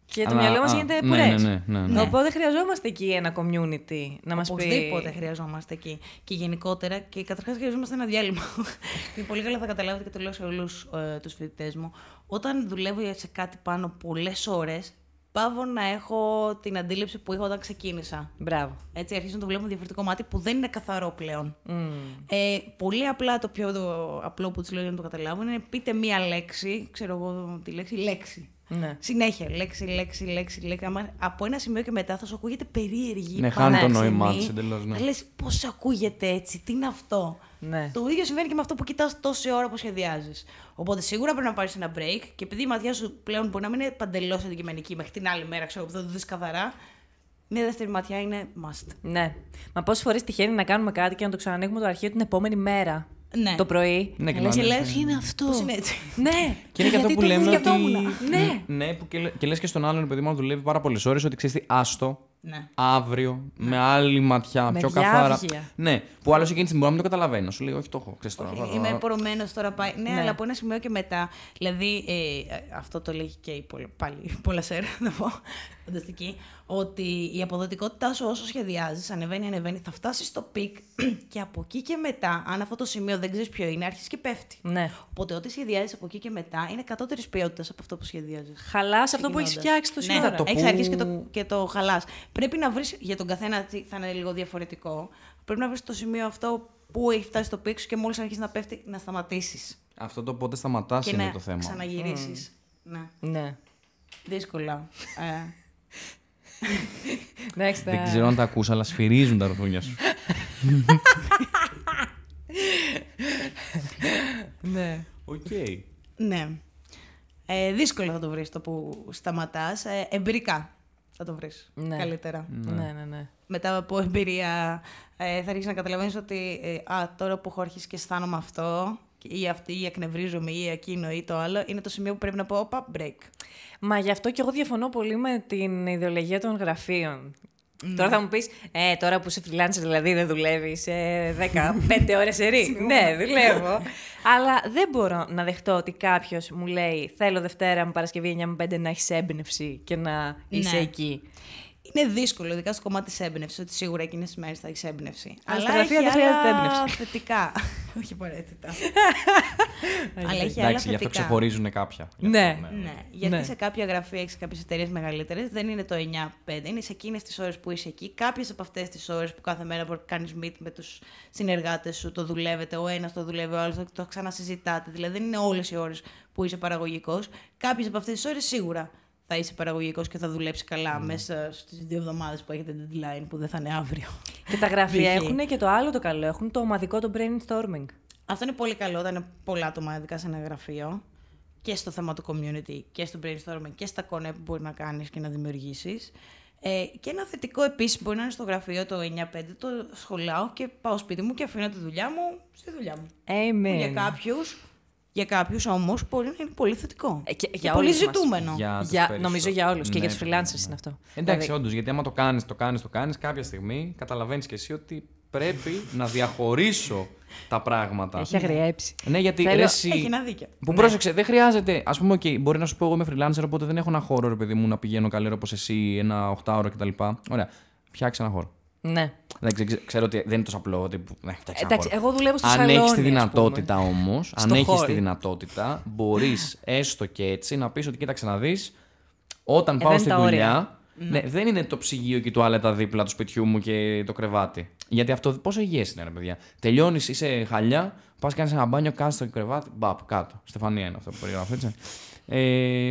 Και το μυαλό μας γίνεται πουρές. Ναι. Οπότε χρειαζόμαστε εκεί ένα community να μας πει. Οπωσδήποτε χρειαζόμαστε εκεί. Και γενικότερα, και καταρχάς χρειαζόμαστε ένα διάλειμμα. Και πολύ καλά θα καταλάβετε και το λέω σε όλους τους φοιτητές μου. Όταν δουλεύω σε κάτι πάνω πολλές ώρες, πάω να έχω την αντίληψη που είχα όταν ξεκίνησα. Μπράβο. Έτσι, αρχίζω να το βλέπω με διαφορετικό μάτι που δεν είναι καθαρό πλέον. Πολύ απλά το πιο απλό που τους λέω για να το καταλάβουν είναι πείτε μία λέξη, ξέρω εγώ τη λέξη. Ναι. Συνέχεια. Λέξη. Από ένα σημείο και μετά θα σου ακούγεται περίεργη. Ναι, χάνει το νόημά της εντελώς. Ναι. Θα λες πώς ακούγεται έτσι, τι είναι αυτό. Ναι. Το ίδιο συμβαίνει και με αυτό που κοιτάς τόση ώρα που σχεδιάζεις. Οπότε σίγουρα πρέπει να πάρεις ένα break και επειδή η ματιά σου πλέον μπορεί να μην είναι παντελώς αντικειμενική μέχρι την άλλη μέρα, ξέρω που θα το δεις καθαρά. Μια δεύτερη ματιά είναι must. Ναι. Μα πόσες φορές τυχαίνει να κάνουμε κάτι και να το ξανανοίγουμε το αρχείο την επόμενη μέρα. Ναι. Το πρωί. Ναι, και λες, τι είναι αυτό. Πώς είναι έτσι. Ναι. Και είναι και αυτό που λέμε ότι. Ναι. Ναι, που και λες και στον άλλον, επειδή μου δουλεύει πάρα πολλές ώρες, ότι ξέρεις τι, άστο. Ναι. Αύριο, με άλλη ματιά, Με πιο καθαρά. διάβγεια. Ναι, που άλλο εκείνη τη στιγμή μπορεί να μην το καταλαβαίνω. Σου λέει, όχι, το έχω. Ξέρεις τώρα. Είμαι πορωμένος τώρα πάει. Ναι, Ναι. αλλά από ένα σημείο και μετά. Δηλαδή, αυτό το λέει και η πάλι πολλά σέρα, να πω. Φανταστική. Ότι η αποδοτικότητά σου όσο σχεδιάζεις, ανεβαίνει, θα φτάσει στο πικ και από εκεί και μετά, αν αυτό το σημείο δεν ξέρεις ποιο είναι, άρχισε και πέφτει. Ναι. Οπότε, ό,τι σχεδιάζεις από εκεί και μετά είναι κατώτερης ποιότητας από αυτό που σχεδιάζεις. Χαλάς αυτό που έχεις φτιάξει τόση Ναι, ώρα. έχεις αρχίσει και το χαλάς. Πρέπει να βρεις, για τον καθένα θα είναι λίγο διαφορετικό, πρέπει να βρεις το σημείο αυτό που έχει φτάσει στο πικ σου και μόλις αρχίσει να πέφτει, να σταματήσεις. Αυτό το πότε σταματάς Και είναι να το θέμα. ξαναγυρίσεις. Ναι. Ναι. Δύσκολα. Εντάξει, Δεν ξέρω αν τα ακούς, αλλά σφυρίζουν τα ρουθούνια σου. Ναι. Οκ. Ναι. Δύσκολο θα το βρεις το που σταματάς. Εμπειρικά θα το βρεις καλύτερα. Ναι. Μετά από εμπειρία θα αρχίσεις να καταλαβαίνεις ότι τώρα που έχω αρχίσει και αισθάνομαι αυτό ή αυτή ή εκνευρίζομαι ή εκείνο ή το άλλο, είναι το σημείο που πρέπει να πω όπα, break. Μα γι' αυτό και εγώ διαφωνώ πολύ με την ιδεολογία των γραφείων. Τώρα θα μου πεις, τώρα που είσαι freelancer δηλαδή δεν δουλεύεις 15 ώρες σερί. Ναι, δουλεύω. Αλλά δεν μπορώ να δεχτώ ότι κάποιος μου λέει θέλω Δευτέρα με Παρασκευή 9 με 5 να έχεις έμπνευση και να είσαι εκεί. Είναι δύσκολο, ειδικά στο κομμάτι της έμπνευσης, ότι σίγουρα εκείνες τις μέρες θα έχεις έμπνευση. Αλλά στα γραφεία δεν χρειάζεται έμπνευση. Θετικά. Όχι απαραίτητα. Αλλά έχει άλλα Εντάξει, γι' αυτό θετικά. ξεχωρίζουν κάποια. Ναι. Ναι, γιατί σε κάποια γραφεία έχεις κάποιες εταιρείες μεγαλύτερες, δεν είναι το 9-5, είναι σε εκείνες τις ώρες που είσαι εκεί. Κάποιες από αυτές τις ώρες που κάθε μέρα μπορεί να κάνεις meet με τους συνεργάτες σου, το δουλεύετε, ο ένας το δουλεύει, ο άλλος το ξανασυζητάτε. Δηλαδή δεν είναι όλες οι ώρες που είσαι παραγωγικός. Κάποιες από αυτές τις ώρες σίγουρα θα είσαι παραγωγικός και θα δουλέψει καλά μέσα στις 2 εβδομάδες που έχετε deadline, που δεν θα είναι αύριο. Και τα γραφεία έχουν και το άλλο το καλό, έχουν το ομαδικό το brainstorming. Αυτό είναι πολύ καλό όταν είναι πολλά άτομα ειδικά σε ένα γραφείο και στο θέμα του community και στο brainstorming και στα κονέ που μπορεί να κάνεις και να δημιουργήσεις. Και ένα θετικό επίσης μπορεί να είναι στο γραφείο το 9-5, το σχολάω και πάω σπίτι μου και αφήνω τη δουλειά μου στη δουλειά μου. Amen. Για κάποιους όμως μπορεί να είναι πολύ θετικό. Και για πολύ ζητούμενο. Νομίζω για όλους και Ναι, για τους freelancers είναι αυτό. Εντάξει, όντως, γιατί άμα το κάνεις, κάποια στιγμή καταλαβαίνεις και εσύ ότι πρέπει να διαχωρίσω τα πράγματα. Έχει αγριέψει. Ναι, γιατί Έχει ένα δίκιο. Που πρόσεξε, δεν χρειάζεται. Ας πούμε, μπορεί να σου πω εγώ είμαι freelancer, οπότε δεν έχω ένα χώρο, ρε παιδί μου, να πηγαίνω καλή ώρα όπως εσύ, ένα 8ωρο κτλ. Ωραία. Φτιάξε ένα χώρο. Ναι. Εντάξει, ξέρω ότι δεν είναι τόσο απλό. Ότι, εντάξει, εγώ δουλεύω στο αν σαλόνι. Αν έχεις τη δυνατότητα όμως, αν έχεις χώρι. τη δυνατότητα, μπορείς έστω και έτσι να πεις ότι κοίταξε να δεις, όταν πάω στη δουλειά. Ναι, δεν είναι το ψυγείο και η τουάλετα δίπλα του σπιτιού μου και το κρεβάτι. Γιατί αυτό πόσο υγιές είναι, ρε παιδιά. Τελειώνεις, είσαι χαλιά, πας κάνεις ένα μπάνιο, κάτω στο κρεβάτι, μπαπ, κάτω. Στεφανία είναι αυτό που περιγράφω, έτσι.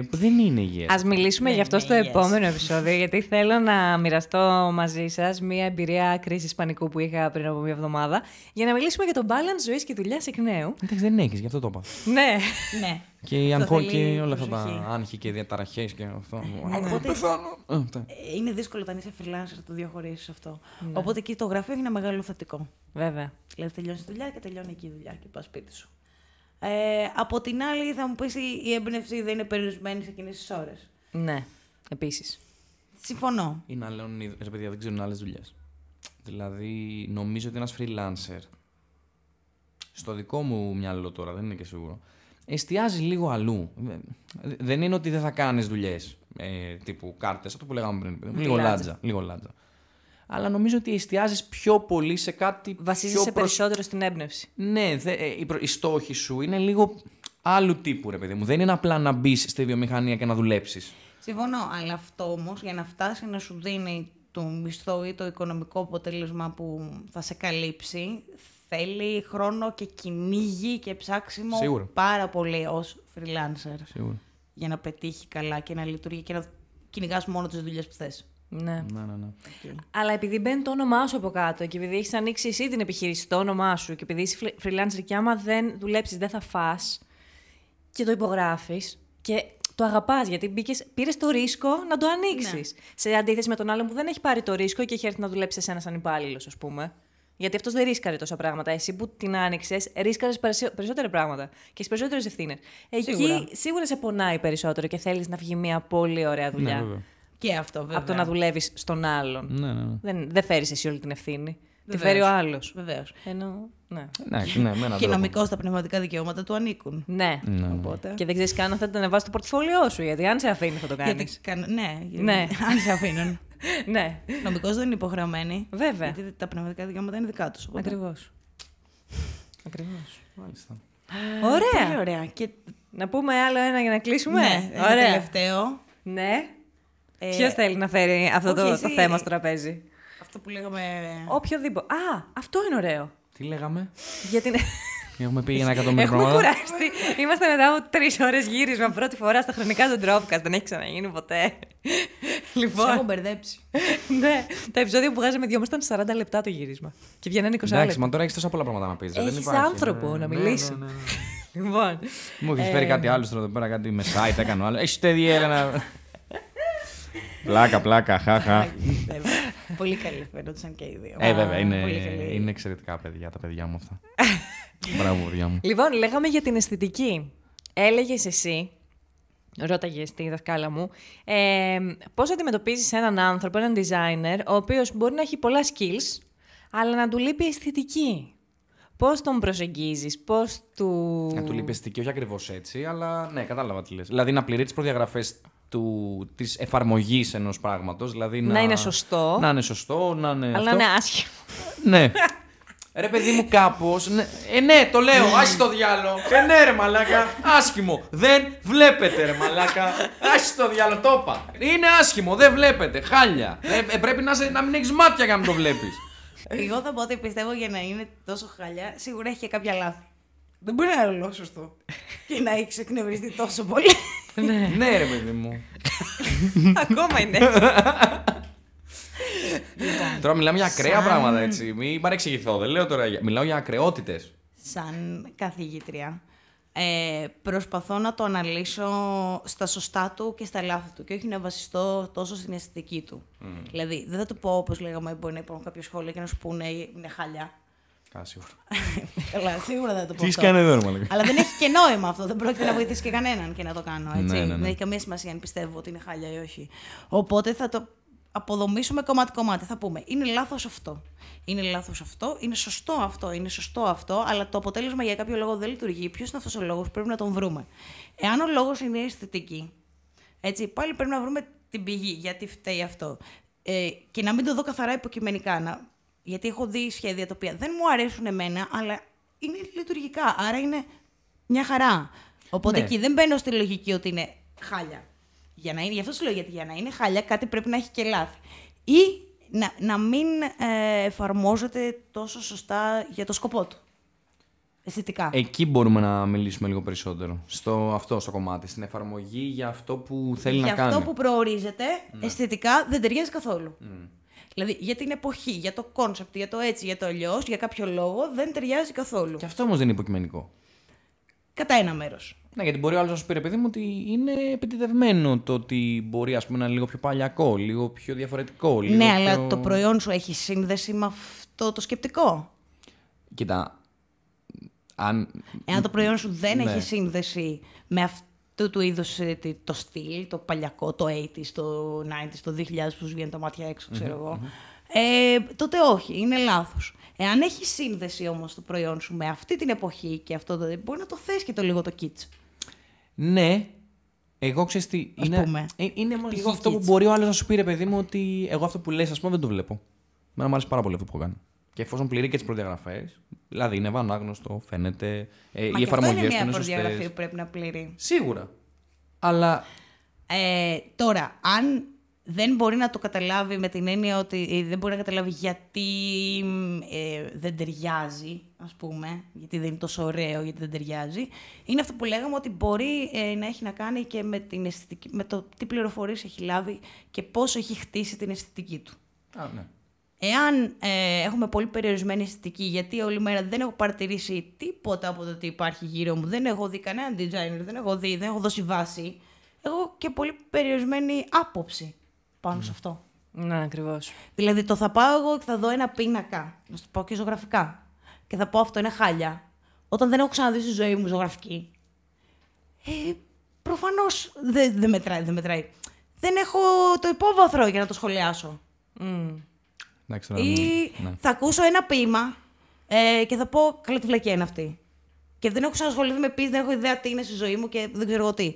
Που δεν είναι υγιές. Ας μιλήσουμε γι' αυτό στο επόμενο επεισόδιο, γιατί θέλω να μοιραστώ μαζί σας μία εμπειρία κρίσης πανικού που είχα πριν από μία εβδομάδα, για να μιλήσουμε για το balance ζωής και δουλειάς εκ νέου. Εντάξει, δεν έχεις, γι' αυτό το είπα. Ναι. Ναι. Και και όλα αυτά τα άγχη και διαταραχές και αυτό. Οπότε είναι δύσκολο όταν είσαι freelancer να το διαχωρίσεις αυτό. Οπότε εκεί το γραφείο έχει ένα μεγάλο θετικό. Βέβαια. Δηλαδή τελειώνει τη δουλειά και τελειώνει εκεί η δουλειά και πας σπίτι σου. Από την άλλη, θα μου πεις η έμπνευση δεν είναι περιορισμένη σε εκείνες τις ώρες. Ναι, επίσης. Συμφωνώ. Είναι άλλων, ρε παιδιά, δεν ξέρουν άλλες δουλειές. Δηλαδή, νομίζω ότι ένας freelancer, στο δικό μου μυαλό τώρα, δεν είναι και σίγουρο, εστιάζει λίγο αλλού. Δεν είναι ότι δεν θα κάνεις δουλειές τύπου κάρτες, αυτό που λέγαμε πριν. Λίγο λάτζα. Αλλά νομίζω ότι εστιάζεις πιο πολύ σε κάτι. Βασίζεσαι περισσότερο στην έμπνευση. Ναι, οι στόχοι σου είναι λίγο άλλου τύπου, ρε παιδί μου. Δεν είναι απλά να μπεις στη βιομηχανία και να δουλέψεις. Συμφωνώ, αλλά αυτό όμως για να φτάσει να σου δίνει το μισθό ή το οικονομικό αποτέλεσμα που θα σε καλύψει, θέλει χρόνο και κυνήγι και ψάξιμο. Σίγουρα. Πάρα πολύ ως freelancer. Σίγουρα. Για να πετύχει καλά και να λειτουργεί και να κυνηγάς μόνο τις δουλειές που θες. Ναι. Ναι. Okay. Αλλά επειδή μπαίνει το όνομά σου από κάτω και επειδή έχεις ανοίξει εσύ την επιχείρηση στο όνομά σου και επειδή είσαι freelancer και άμα δεν δουλέψεις δεν θα φας και το υπογράφεις και το αγαπάς γιατί πήρες το ρίσκο να το ανοίξεις. Ναι. Σε αντίθεση με τον άλλον που δεν έχει πάρει το ρίσκο και έχει έρθει να δουλέψει σε ένα σαν υπάλληλος, ας πούμε. Γιατί αυτός δεν ρίσκαρε τόσα πράγματα. Εσύ που την άνοιξες, ρίσκαρες περισσότερα πράγματα και έχεις περισσότερες ευθύνες. Εκεί σίγουρα σε πονάει περισσότερο και θέλεις να βγει μια πολύ ωραία δουλειά. Ναι, Και αυτό, βέβαια. Από το να δουλεύεις στον άλλον. Ναι. Δεν φέρεις εσύ όλη την ευθύνη. Τη φέρει ο άλλος. Βεβαίως. Ναι. Και νομικώς τα πνευματικά δικαιώματα του ανήκουν. Ναι. Οπότε... Και δεν ξέρεις καν αν θα την ανεβάσει στο πορτφόλιό σου, γιατί αν σε αφήνει θα το κάνεις. Ναι, αν σε αφήνουν. Ναι. Νομικώς δεν είναι υποχρεωμένοι. Βέβαια. Γιατί τα πνευματικά δικαιώματα είναι δικά τους. Ακριβώς. Μάλιστα. Ωραία. Πολύ ωραία. Και... Να πούμε άλλο ένα για να κλείσουμε. Ναι, Ωραία. τελευταίο. Ναι. Ποιος θέλει να φέρει αυτό το θέμα στο τραπέζι? Αυτό που λέγαμε... Οποιοδήποτε. Αυτό είναι ωραίο. Τι λέγαμε? Για την... Έχουμε πει 1 εκατομμύριο Έχουμε πράγματα. κουραστεί. Είμαστε μετά από 3 ώρες γύρισμα πρώτη φορά στα χρονικά του Dropcast. Δεν έχει ξαναγίνει ποτέ. Σε έχω μπερδέψει. Ναι, τα επεισόδια που βγάζαμε 2 μας ήταν 40 λεπτά το γύρισμα. Και βγαίνανε 20 λεπτά. Εντάξει, μα τώρα έχει τόσα πολλά πράγματα να πει. Έχεις άνθρωπο να μιλήσει. Λοιπόν. Μου έχει φέρει κάτι άλλο εδώ πέρα, κάτι με site, έκανα άλλο. Έχει τέτοια Έλενα. Πλάκα, χάχα. Πολύ καλή φαίνονταν και οι δύο. Βέβαια, είναι εξαιρετικά παιδιά τα παιδιά μου αυτά. Μπράβο, παιδιά μου. Λοιπόν, λέγαμε για την αισθητική. Έλεγες εσύ, ρώταγες τη δασκάλα μου, πώς αντιμετωπίζεις έναν άνθρωπο, έναν designer, ο οποίος μπορεί να έχει πολλά skills, αλλά να του λείπει αισθητική. Πώς τον προσεγγίζεις, πώς του... Να του λείπει αισθητική, όχι ακριβώς έτσι, αλλά ναι, κατάλαβα τι λες. Δηλαδή να πληρεί τις προδιαγραφές της εφαρμογής ενός πράγματος. Δηλαδή να είναι σωστό. Να είναι σωστό, να είναι. Αλλά να είναι άσχημο. Ναι. Ρε παιδί μου, κάπως. Ναι, το λέω, άσε το διάλο. Ναι, ρε μαλάκα, άσχημο. Δεν βλέπετε, ρε μαλάκα. Άσε το διάλο, το είπα. Είναι άσχημο, δεν βλέπετε. Χάλια. Πρέπει να μην έχεις μάτια για να το βλέπεις. Εγώ θα πω ότι πιστεύω για να είναι τόσο χαλιά, σίγουρα έχει και κάποια λάθη. Δεν μπορεί να είναι όλο σωστό. Και να έχει εκνευριστεί τόσο πολύ. Ναι, ρε παιδί μου. Ακόμα είναι. Τώρα μιλάμε για ακραία πράγματα, έτσι. Μην παρεξηγηθώ. Δεν λέω τώρα. Μιλάω για ακραιότητες. Σαν καθηγήτρια, προσπαθώ να το αναλύσω στα σωστά του και στα λάθη του και όχι να βασιστώ τόσο στην αισθητική του. Δηλαδή, δεν θα το πω όπως λέγαμε, μπορεί να υπάρχουν κάποια σχόλια και να σου πούνε είναι χάλια. Σίγουρα. Καλά, σίγουρα δεν θα το πω. Τι κάνει εδώ, μάλλον. Αλλά δεν έχει και νόημα αυτό. Δεν πρόκειται να βοηθήσει και κανέναν και να το κάνω. Έτσι. Ναι. Δεν έχει καμία σημασία αν πιστεύω ότι είναι χάλια ή όχι. Οπότε θα το αποδομήσουμε κομμάτι-κομμάτι. Θα πούμε είναι λάθος αυτό. Είναι λάθος αυτό. Είναι σωστό αυτό. Είναι σωστό αυτό. Αλλά το αποτέλεσμα για κάποιο λόγο δεν λειτουργεί. Ποιος είναι αυτός ο λόγος, πρέπει να τον βρούμε. Εάν ο λόγος είναι η αισθητική, έτσι, πάλι πρέπει να βρούμε την πηγή. Γιατί φταίει αυτό. Και να μην το δω καθαρά υποκειμενικά. Γιατί έχω δει σχέδια τα οποία δεν μου αρέσουν εμένα, αλλά είναι λειτουργικά. Άρα είναι μια χαρά. Οπότε εκεί δεν μπαίνω στη λογική ότι είναι χάλια. Γι' αυτό σου λέω, γιατί για να είναι χάλια κάτι πρέπει να έχει και λάθη. Ή να μην εφαρμόζεται τόσο σωστά για το σκοπό του. Αισθητικά. Εκεί μπορούμε να μιλήσουμε λίγο περισσότερο. Στο κομμάτι. Στην εφαρμογή για αυτό που θέλει να κάνει. Για αυτό που προορίζεται, αισθητικά δεν ταιριάζει καθόλου. Δηλαδή για την εποχή, για το κόνσεπτ, για το έτσι, για το αλλιώς, για κάποιο λόγο δεν ταιριάζει καθόλου. Και αυτό όμως δεν είναι υποκειμενικό. Κατά ένα μέρος. Ναι, γιατί μπορεί ο άλλος να σου πει, ρε παιδί μου, ότι είναι επιτυδευμένο το ότι μπορεί, ας πούμε, να είναι λίγο πιο παλιακό, λίγο πιο διαφορετικό. Λίγο ναι, αλλά το προϊόν σου έχει σύνδεση με αυτό το σκεπτικό. Κοίτα. Εάν το προϊόν σου δεν έχει σύνδεση με αυτού του είδους το στυλ, το παλιακό, το 80s, το 90s, το 2000 που σου βγαίνουν τα μάτια έξω, ξέρω εγώ, τότε όχι, είναι λάθος. Εάν έχει σύνδεση όμως το προϊόν σου με αυτή την εποχή και αυτό το μπορεί να το θες και το λίγο το kitsch. Ναι. Εγώ ξέρεις τι. Είναι λίγο αυτό που μπορεί ο άλλος να σου πει, ρε παιδί μου, ότι εγώ αυτό που λες, ας πούμε, δεν το βλέπω. Μένα μου αρέσει πάρα πολύ αυτό που έχω κάνει. Και εφόσον πληρεί και τις προδιαγραφές, δηλαδή είναι ευανάγνωστο, φαίνεται. Οι εφαρμογές του είναι σωστές. Είναι μια προδιαγραφή που πρέπει να πληρεί. Σίγουρα. Αλλά. Τώρα, αν δεν μπορεί να το καταλάβει με την έννοια ότι δεν μπορεί να καταλάβει γιατί δεν ταιριάζει, ας πούμε, γιατί δεν είναι τόσο ωραίο, γιατί δεν ταιριάζει, είναι αυτό που λέγαμε ότι μπορεί να έχει να κάνει και με την αισθητική, με το τι πληροφορίες έχει λάβει και πόσο έχει χτίσει την αισθητική του. Ναι. Εάν έχουμε πολύ περιορισμένη αισθητική, γιατί όλη μέρα δεν έχω παρατηρήσει τίποτα από το τι υπάρχει γύρω μου, δεν έχω δει κανέναν designer, δεν έχω δώσει βάση, έχω και πολύ περιορισμένη άποψη πάνω σε αυτό. Ναι, ακριβώς. Δηλαδή θα πάω εγώ και θα δω ένα πίνακα, να σου το πω και ζωγραφικά, και θα πω αυτό είναι χάλια, όταν δεν έχω ξαναδεί στη ζωή μου ζωγραφική. Προφανώς δεν μετράει. δεν έχω το υπόβαθρο για να το σχολιάσω. Ή θα ακούσω ένα ποίημα και θα πω καλή τη βλακία είναι αυτή. Και δεν έχω ξανασχοληθεί με ποίηση, δεν έχω ιδέα τι είναι στη ζωή μου και δεν ξέρω εγώ τι.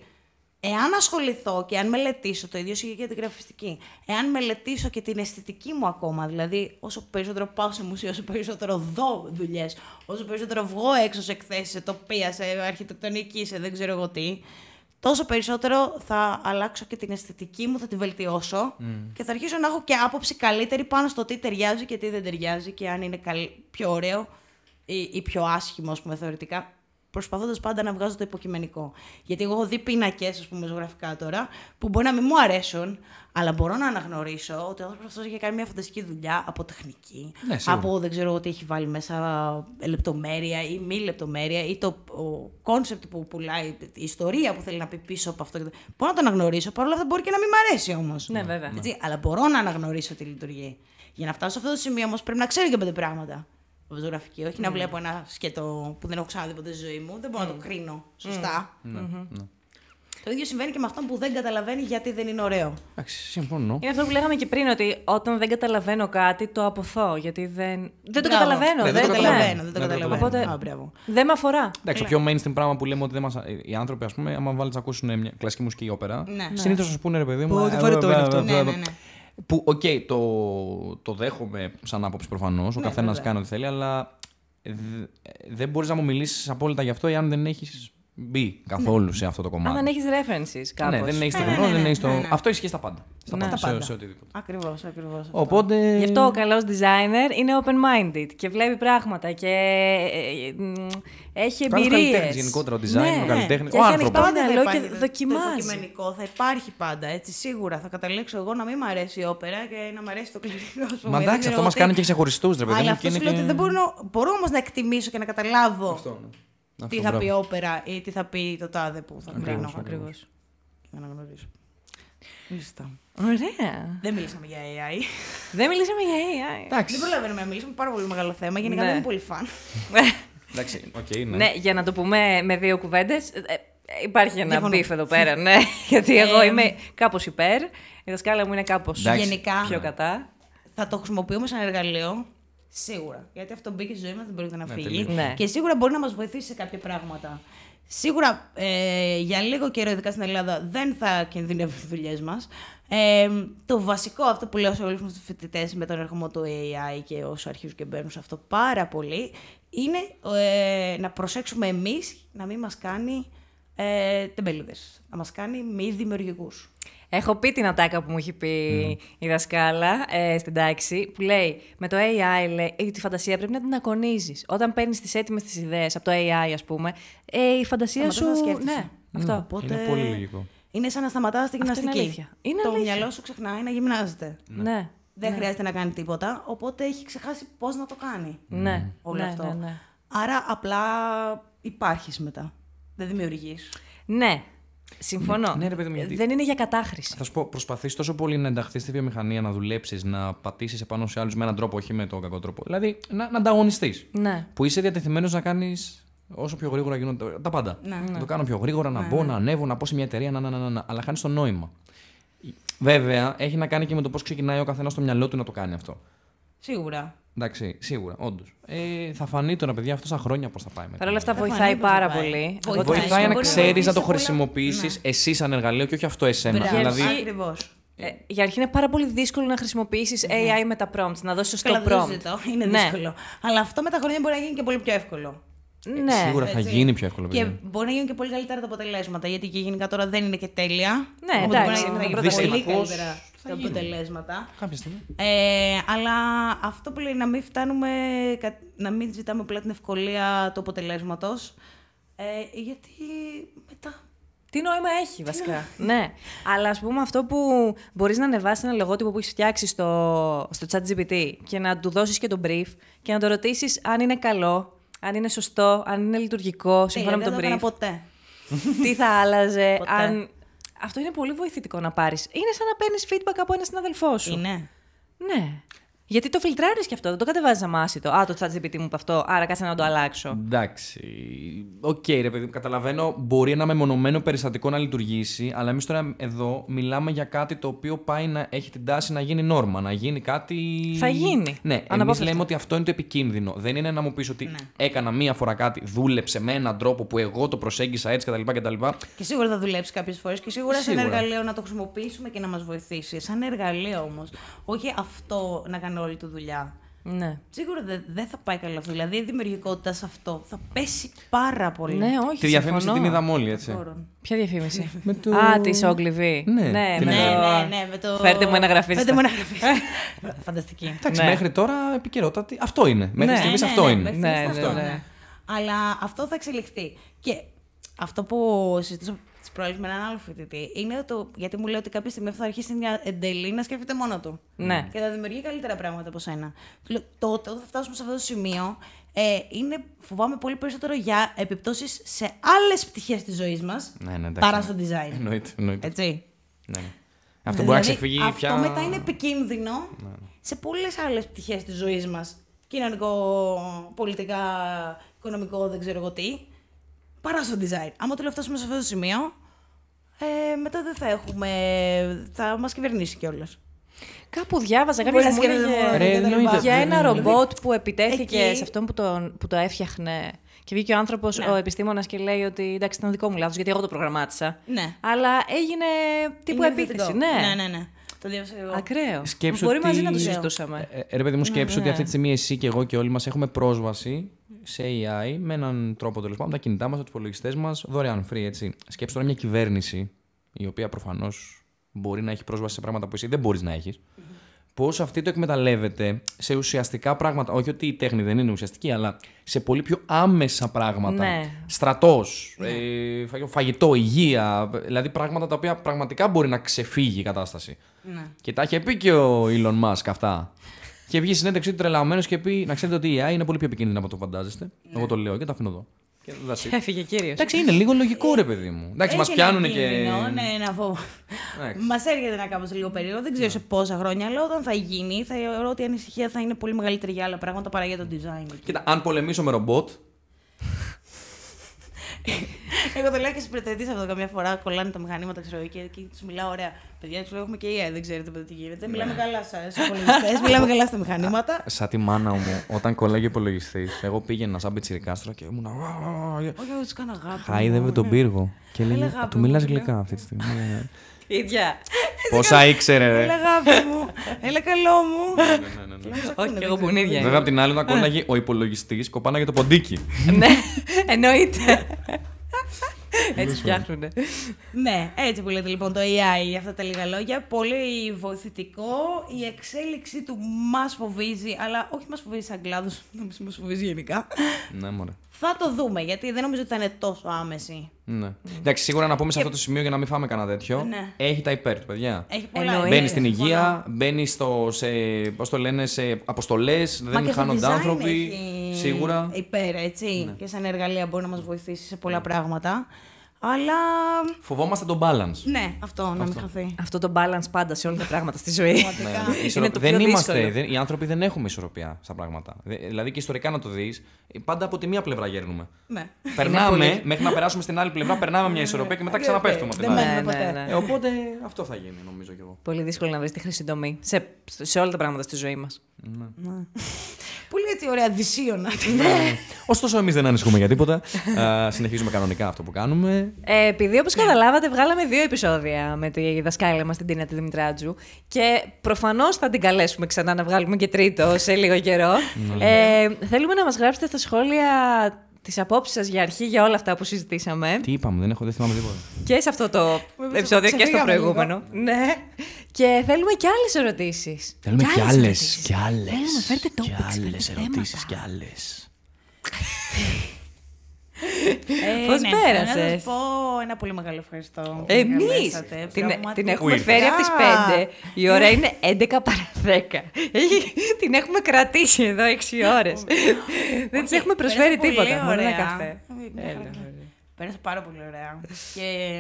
Εάν ασχοληθώ και αν μελετήσω, το ίδιο ισχύει και για την γραφιστική, εάν μελετήσω και την αισθητική μου ακόμα, δηλαδή όσο περισσότερο πάω σε μουσείο, όσο περισσότερο δω δουλειές, όσο περισσότερο βγω έξω σε εκθέσεις, σε τοπία, σε αρχιτεκτονική, σε δεν ξέρω εγώ τι, τόσο περισσότερο θα αλλάξω και την αισθητική μου, θα τη βελτιώσω και θα αρχίσω να έχω και άποψη καλύτερη πάνω στο τι ταιριάζει και τι δεν ταιριάζει και αν είναι πιο ωραίο ή πιο άσχημο, ας πούμε, θεωρητικά. Προσπαθώντας πάντα να βγάζω το υποκειμενικό. Γιατί εγώ έχω δει πίνακες, ας πούμε, ζωγραφικά τώρα, που μπορεί να μην μου αρέσουν, αλλά μπορώ να αναγνωρίσω ότι ο άνθρωπος αυτός έχει κάνει μια φανταστική δουλειά από τεχνική, από δεν ξέρω τι έχει βάλει μέσα λεπτομέρεια ή μη λεπτομέρεια, ή το κόνσεπτ που πουλάει, η ιστορία που θέλει να πει πίσω από αυτό. Μπορώ να το αναγνωρίσω, παρόλα αυτά μπορεί και να μην μου αρέσει όμως. Ναι, βέβαια. Έτσι, αλλά μπορώ να αναγνωρίσω τη λειτουργεί. Για να φτάσω σε αυτό το σημείο όμως πρέπει να ξέρω και 5 πράγματα. Ζωγραφική, όχι να βλέπω ένα σκέτο που δεν έχω ξαναδεί ποτέ στη ζωή μου. Δεν μπορώ να το κρίνω σωστά. Το ίδιο συμβαίνει και με αυτόν που δεν καταλαβαίνει γιατί δεν είναι ωραίο. Εντάξει, συμφωνώ. Είναι αυτό που λέγαμε και πριν, ότι όταν δεν καταλαβαίνω κάτι, το αποθώ. Γιατί δεν το καταλαβαίνω. Δεν το καταλαβαίνω. Οπότε δεν με αφορά. Εντάξει, το πιο mainstream πράγμα που λέμε ότι οι άνθρωποι, ας πούμε, άμα βάλεις να ακούσουν μια κλασική μουσική ή όπερα, συνήθως θα σου πούνε ρε παιδί μου. Τι φορετό είναι αυτό. Που, το δέχομαι σαν άποψη προφανώς, ο καθένας κάνει ό,τι θέλει, αλλά δεν μπορείς να μου μιλήσεις απόλυτα γι' αυτό εάν δεν έχεις μπει καθόλου σε αυτό το κομμάτι. Αν δεν έχεις references κάπως. Ναι, δεν έχεις το γνώμη, δεν έχεις το... Αυτό ισχύει στα πάντα. Σε οτιδήποτε. Ακριβώς. Οπότε... Γι' αυτό ο καλός designer είναι open-minded και βλέπει πράγματα και έχει εμπειρίες. Καλλιτέχνης γενικότερα, ο designer, ο καλλιτέχνης, ο άνθρωπος. Και δοκιμάζει. Το υποκειμενικό θα υπάρχει πάντα, έτσι, σίγουρα. Θα καταλήξω εγώ να μην μ' αρέσει η όπερα και να μ' αρέσει το κληρικό. Μα εντάξει, αυτό μας κάνει και ξεχωριστούς, ρε παιδί μου. Αλλά αυτό σου λέω ότι δεν μπορώ όμως να εκτιμήσω και να καταλάβω τι θα πει όπερα ή τι θα πει το τάδε που θα κρίνω. Ακριβώς. Να αναγνωρίσω. Μάλιστα. Ωραία. Δεν μιλήσαμε για AI. Δεν μιλήσαμε για AI. Δεν προλαβαίνουμε να μιλήσουμε πάρα πολύ μεγάλο θέμα. Γενικά δεν είμαι πολύ φαν. Εντάξει, οκ, ναι. Ναι, για να το πούμε με 2 κουβέντες. Υπάρχει ένα μπιφ εδώ πέρα, ναι. Γιατί εγώ είμαι κάπως υπέρ. Η δασκάλα μου είναι κάπως πιο κατά. Θα το χρησιμοποιούμε σαν εργαλείο. Σίγουρα. Γιατί αυτό μπήκε στη ζωή μας, δεν μπορεί να φύγει. Ναι. Και σίγουρα μπορεί να μας βοηθήσει σε κάποια πράγματα. Σίγουρα για λίγο καιρό, ειδικά στην Ελλάδα, δεν θα κινδυνεύουν οι δουλειές μας. Το βασικό, αυτό που λέω σε όλους τους φοιτητές με τον ερχομό του AI και όσους αρχίζουν και μπαίνουν σε αυτό πάρα πολύ, είναι να προσέξουμε εμείς να μην μας κάνει τεμπέληδες. Να μας κάνει μη δημιουργικούς. Έχω πει την ατάκα που μου έχει πει η δασκάλα στην τάξη, που λέει με το AI, λέει, τη φαντασία πρέπει να την ακονίζεις. Όταν παίρνεις τις έτοιμες τις ιδέες από το AI, ας πούμε, η φαντασία σου. Ναι, αυτό. Οπότε... Είναι πολύ λογικό. Είναι σαν να σταματάς τη γυμναστική. Το μυαλό σου ξεχνάει να γυμνάζεται. Ναι. Δεν χρειάζεται να κάνει τίποτα, οπότε έχει ξεχάσει πώς να το κάνει. Ναι. Όλο αυτό. Ναι. Άρα απλά υπάρχεις μετά. Δεν δημιουργείς. Ναι. Συμφωνώ. Ναι, ρε παιδί μου, γιατί... Δεν είναι για κατάχρηση. Θα σου πω, προσπαθείς τόσο πολύ να ενταχθείς στη βιομηχανία, να δουλέψεις, να πατήσεις επάνω σε άλλους με έναν τρόπο, όχι με τον κακό τρόπο. Δηλαδή να ανταγωνιστείς. Ναι. Που είσαι διατεθειμένος να κάνεις όσο πιο γρήγορα γίνονται τα πάντα. Να το κάνω πιο γρήγορα, να μπω, να ανέβω, να πω σε μια εταιρεία, αλλά χάνεις το νόημα. Βέβαια, έχει να κάνει και με το πώς ξεκινάει ο καθένας στο μυαλό του να το κάνει αυτό. Σίγουρα. Εντάξει, σίγουρα, όντως. Θα φανεί τώρα, παιδιά, αυτό στα χρόνια πώς θα πάει μετά. Παρ' όλα αυτά βοηθάει πάρα πολύ. Βοηθάει να ξέρεις να το χρησιμοποιήσεις εσύ σαν εργαλείο και όχι αυτό εσένα. Δηλαδή... Ακριβώς. Για αρχή είναι πάρα πολύ δύσκολο να χρησιμοποιήσεις AI με τα prompts, να δώσεις σωστό prompt. Είναι δύσκολο. Αλλά αυτό με τα χρόνια μπορεί να γίνει και πολύ πιο εύκολο. Ναι, σίγουρα θα γίνει πιο εύκολο. Και μπορεί να γίνουν και πολύ καλύτερα τα αποτελέσματα. Γιατί και γενικά τώρα δεν είναι και τέλεια. Ναι, εντάξει, μπορεί να γίνουν πολύ καλύτερα τα αποτελέσματα. Κάποια στιγμή. Αλλά αυτό που λέει να μην ζητάμε απλά την ευκολία του αποτελέσματος. Γιατί μετά. Τι νόημα έχει βασικά. Ναι. Αλλά ας πούμε αυτό που μπορείς να ανεβάσεις ένα λογότυπο που έχεις φτιάξει στο ChatGPT και να του δώσεις και το brief και να το ρωτήσεις αν είναι καλό, αν είναι σωστό, αν είναι λειτουργικό, σύμφωνα με τον brief. Δεν το ποτέ. Τι θα άλλαζε, αν... Αυτό είναι πολύ βοηθητικό να πάρεις. Είναι σαν να παίρνεις feedback από έναν συναδελφό σου. Είναι. Ναι. Γιατί το φιλτράρεις και αυτό, δεν το κατεβάζεις αμάσιτο. Το ChatGPT μου είπε αυτό, άρα κάτσε να το αλλάξω. Εντάξει. Οκ, ρε παιδί μου, καταλαβαίνω. Μπορεί ένα μεμονωμένο περιστατικό να λειτουργήσει, αλλά εμείς τώρα εδώ μιλάμε για κάτι το οποίο πάει να έχει την τάση να γίνει νόρμα, να γίνει κάτι. Θα γίνει. Ναι, εμείς λέμε ότι αυτό είναι το επικίνδυνο. Δεν είναι να μου πεις ότι έκανα μία φορά κάτι, δούλεψε με έναν τρόπο που εγώ το προσέγγισα έτσι κτλ. Και σίγουρα θα δουλέψει κάποιες φορές και σίγουρα σαν εργαλείο να το χρησιμοποιήσουμε και να μας βοηθήσει. Σαν εργαλείο όμως. Όχι αυτό να κάνει όλη τη δουλειά. Ναι. Σίγουρα δεν θα πάει καλά αυτό. Δηλαδή η δημιουργικότητα σε αυτό θα πέσει πάρα πολύ. Ναι, όχι. Τη διαφήμιση την είδαμε όλοι, έτσι. Ποια διαφήμιση? Με το... Τη Ogilvy. Ναι, με το. Φέρτε μου ένα γραφίστα. Φέρτε μου ένα γραφίστα. Φανταστική. Εντάξει, μέχρι τώρα επικαιρότατη. Αυτό είναι. Μέχρι στιγμής αυτό είναι. Ναι. Αλλά αυτό θα εξελιχθεί. Και αυτό που συζητούσα τις προάλλες με έναν άλλο φοιτητή είναι γιατί μου λέει ότι κάποια στιγμή θα αρχίσει μια εντελή να σκέφτεται μόνο του. Ναι. Και θα δημιουργεί καλύτερα πράγματα από σένα. Τότε, όταν θα φτάσουμε σε αυτό το σημείο, φοβάμαι πολύ περισσότερο για επιπτώσεις σε άλλες πτυχές της ζωής μας παρά στο design. Εννοείται. Έτσι. Ναι. Αυτό μπορεί να ξεφύγει πια. Αυτό μετά είναι επικίνδυνο σε πολλές άλλες πτυχές της ζωής μας. Κοινωνικό, πολιτικά, οικονομικό, δεν ξέρω εγώ τι. Παρά στο design. Άμα το φτάσουμε σε αυτό το σημείο, μετά δεν θα έχουμε. Θα μας κυβερνήσει κιόλας. Κάπου διάβαζα κάποια στιγμή για ένα ρομπότ που επιτέθηκε σε αυτόν που το έφτιαχνε. Και βγήκε ο άνθρωπος, ο επιστήμονας, και λέει ότι εντάξει, ήταν δικό μου λάθος, γιατί εγώ το προγραμμάτισα. Ναι. Αλλά έγινε τύπου επίθεση. Ναι. Το διάβασα εγώ. Ακραίο. Σκέψου μπορεί ότι... μαζί να το συζητούσαμε. Ρε παιδί μου, σκέψου ότι αυτή τη στιγμή εσύ και εγώ και όλοι μας έχουμε πρόσβαση σε AI με έναν τρόπο, τέλος πάντων, τα κινητά μας, τους υπολογιστές μας, δωρεάν, free, έτσι. Σκέψου τώρα μια κυβέρνηση, η οποία προφανώς μπορεί να έχει πρόσβαση σε πράγματα που εσύ δεν μπορείς να έχεις. Πώς αυτή το εκμεταλλεύεται σε ουσιαστικά πράγματα. Όχι ότι η τέχνη δεν είναι ουσιαστική, αλλά σε πολύ πιο άμεσα πράγματα. Ναι. Στρατός, φαγητό, υγεία. Δηλαδή πράγματα τα οποία πραγματικά μπορεί να ξεφύγει η κατάσταση. Ναι. Και τα είχε πει και ο Elon Musk αυτά. Και βγει συνέντευξή του τρελαμένος και πει: να ξέρετε ότι η AI είναι πολύ πιο επικίνδυνη από το φαντάζεστε. Ναι. Εγώ το λέω και το αφήνω εδώ. Έφυγε κύριος. Εντάξει, είναι λίγο λογικό, ρε παιδί μου. Εντάξει, μας πιάνουν και. Ναι, να φοβάμαι. Μας έρχεται να κάπως λίγο περίεργο. Δεν ξέρω σε πόσα χρόνια, αλλά όταν θα γίνει, θεωρώ ότι η ανησυχία θα είναι πολύ μεγαλύτερη για άλλα πράγματα παρά για το design. Κοίτα, αν πολεμήσω με ρομπότ. Εγώ το λέω και στις πρετετήσεις αυτό. Καμιά φορά κολλάνε τα μηχανήματα, ξέρω, και τους μιλάω ωραία. Παιδιά, τους λέω: έχουμε και AI, δεν ξέρετε ποτέ τι γίνεται. Μιλάμε καλά στους υπολογιστές, μιλάμε καλά στα μηχανήματα. Σαν τη μάνα μου, όταν κολλάγε ο υπολογιστής, εγώ πήγαινα σαν πιτσιρικάστρο και ήμουν. Όχι, εγώ τους κάνω αγάπη. Χάιδευε τον πύργο. Και λέει: του μιλάς γλυκά αυτή τη στιγμή. Ίδια. Πόσα ήξερε, ρε. Έλα αγάπη μου. Έλα καλό μου. Όχι, και εγώ που είναι ίδια. Βέβαια, απ' την άλλη, όταν κόλλαγε ο υπολογιστής, κοπάναγε το ποντίκι. Ναι, εννοείται. Έτσι φτιάχνουνε. Ναι, έτσι που λέτε λοιπόν το AI, για αυτά τα λίγα λόγια. Πολύ βοηθητικό. Η εξέλιξη του μας φοβίζει, αλλά όχι μας φοβίζει σαν κλάδος, νομίζω μας φοβίζει γενικά. Ναι, μωρέ. Θα το δούμε, γιατί δεν νομίζω ότι θα είναι τόσο άμεση. Ναι. Εντάξει, σίγουρα να πούμε σε αυτό το σημείο για να μην φάμε κανένα τέτοιο. Ναι. Έχει τα υπέρ του, παιδιά. Έχει πολλά. Μπαίνει στην υγεία, μπαίνει σε αποστολές, δεν χάνονται άνθρωποι. Σίγουρα. Υπέρ, έτσι. Ναι. Και σαν εργαλεία μπορεί να μας βοηθήσει σε πολλά πράγματα. Αλλά. Φοβόμαστε το balance. Ναι, αυτό να μην χαθεί. Αυτό το balance πάντα σε όλα τα πράγματα στη ζωή. Είναι το δεν είμαστε. Οι άνθρωποι δεν έχουμε ισορροπία στα πράγματα. Δηλαδή και ιστορικά να το δεις, πάντα από τη μία πλευρά γέρνουμε. Ναι. Περνάμε μέχρι να περάσουμε στην άλλη πλευρά, περνάμε μια ισορροπία και μετά ξαναπέφτουμε. Οπότε αυτό θα γίνει, νομίζω κι εγώ. Πολύ δύσκολο να βρεις τη χρυσή τομή σε όλα τα πράγματα στη ζωή μας. Πολύ έτσι ωραία δυσίωνα. Ωστόσο, εμείς δεν ανησυχούμε για τίποτα. Συνεχίζουμε κανονικά αυτό που κάνουμε. Επειδή, όπως καταλάβατε, βγάλαμε 2 επεισόδια με τη δασκάλα μας, την Τίνα τη Δημητράτζου. Και προφανώς θα την καλέσουμε ξανά να βγάλουμε και τρίτο σε λίγο καιρό. Θέλουμε να μας γράψετε στα σχόλια τις απόψεις σας για αρχή για όλα αυτά που συζητήσαμε. Τι είπαμε, δεν θυμάμαι τίποτα. Και σε αυτό το επεισόδιο και στο προηγούμενο. Ναι. Και θέλουμε και άλλες ερωτήσεις. Θέλουμε και άλλες. Θέλουμε, φέρτε topics, και άλλες ερωτήσεις κι άλλες. Πώς πέρασες? Να σας πω ένα πολύ μεγάλο ευχαριστώ. Εμείς την έχουμε φέρει από τις 5. Η ώρα είναι 11 παρά 10. Την έχουμε κρατήσει εδώ 6 ώρες. Δεν της έχουμε προσφέρει τίποτα. Μόνο ένα καφέ. Πέρασε πάρα πολύ ωραία. Και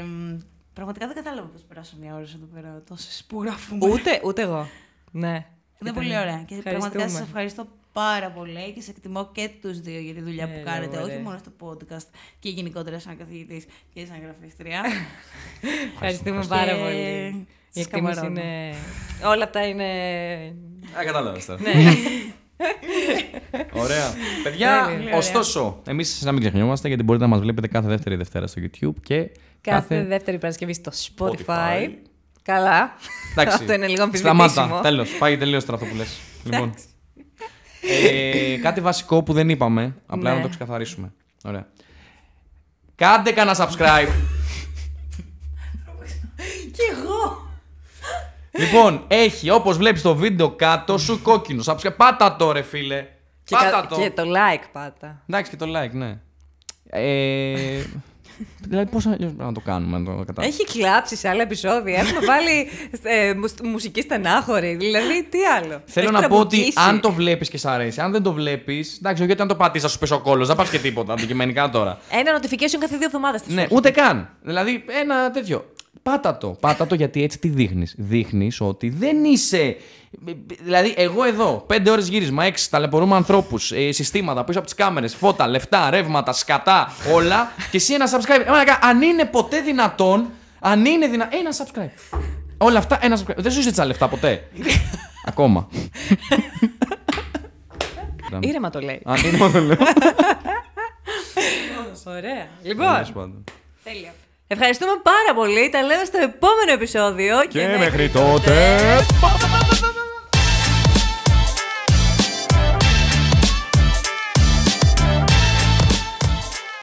πραγματικά δεν κατάλαβα πώς περάσω μια ώρα εδώ πέρα. Τόσες που γράφουμε. Ούτε εγώ. Ναι. Ήταν πολύ ωραία. Και πραγματικά σας ευχαριστώ πάρα πολύ και σε εκτιμώ και τους δύο για τη δουλειά που κάνετε, όχι μόνο στο podcast και γενικότερα σαν καθηγητής και σαν γραφίστρια. Ευχαριστούμε πάρα πολύ. Η εκτίμηση είναι... Όλα αυτά είναι... Κατάλαβες τώρα. Ωραία. Παιδιά, ωστόσο, εμείς να μην ξεχνιόμαστε, γιατί μπορείτε να μας βλέπετε κάθε δεύτερη Δευτέρα στο YouTube και κάθε δεύτερη Παρασκευή στο Spotify. Καλά. Αυτό είναι λίγο αμφισβητήσιμο. Σταμάτα, τέλος. Πάει τελείως τώρα αυτό που λες. Λοιπόν, κάτι βασικό που δεν είπαμε, απλά να το ξεκαθαρίσουμε. Ωραία. Κάντε κανένα subscribe. Κι εγώ. Λοιπόν, έχει, όπως βλέπεις το βίντεο κάτω σου, κόκκινο subscribe. Πάτα το ρε φίλε. Πάτα το. Και το like πάτα. Εντάξει, και το like, ναι. Δηλαδή, πώς να το κάνουμε, να το καταλάβουμε. Έχει κλάψει σε άλλα επεισόδια. Έχουμε βάλει μουσική στενάχωρη. Δηλαδή, τι άλλο. Θέλω να πω ότι αν το βλέπεις και σ' αρέσει, αν δεν το βλέπεις. Εντάξει, γιατί αν το πατήσεις, θα σου πέσει ο κόλλος. Δεν πας και τίποτα αντικειμενικά τώρα. Ένα notification κάθε 2 εβδομάδες. Ναι, ούτε καν. Δηλαδή, ένα τέτοιο. Πάτα το γιατί έτσι τι δείχνεις. Δείχνεις ότι δεν είσαι. Δηλαδή, εγώ εδώ, 5 ώρες γύρισμα, 6 ταλαιπωρούμε ανθρώπους, συστήματα πίσω από τις κάμερες, φώτα, λεφτά, ρεύματα, σκατά, όλα. Και εσύ ένα subscribe. Αν είναι ποτέ δυνατόν, ένα subscribe. Όλα αυτά, ένα subscribe. Δεν σου ζήτησα λεφτά ποτέ. Ακόμα. Ήρεμα το λέει. Ήρεμα το λέω. Ωραία. Λοιπόν. Τέλεια. Ευχαριστούμε πάρα πολύ. Τα λέμε στο επόμενο επεισόδιο. Και μέχρι τότε.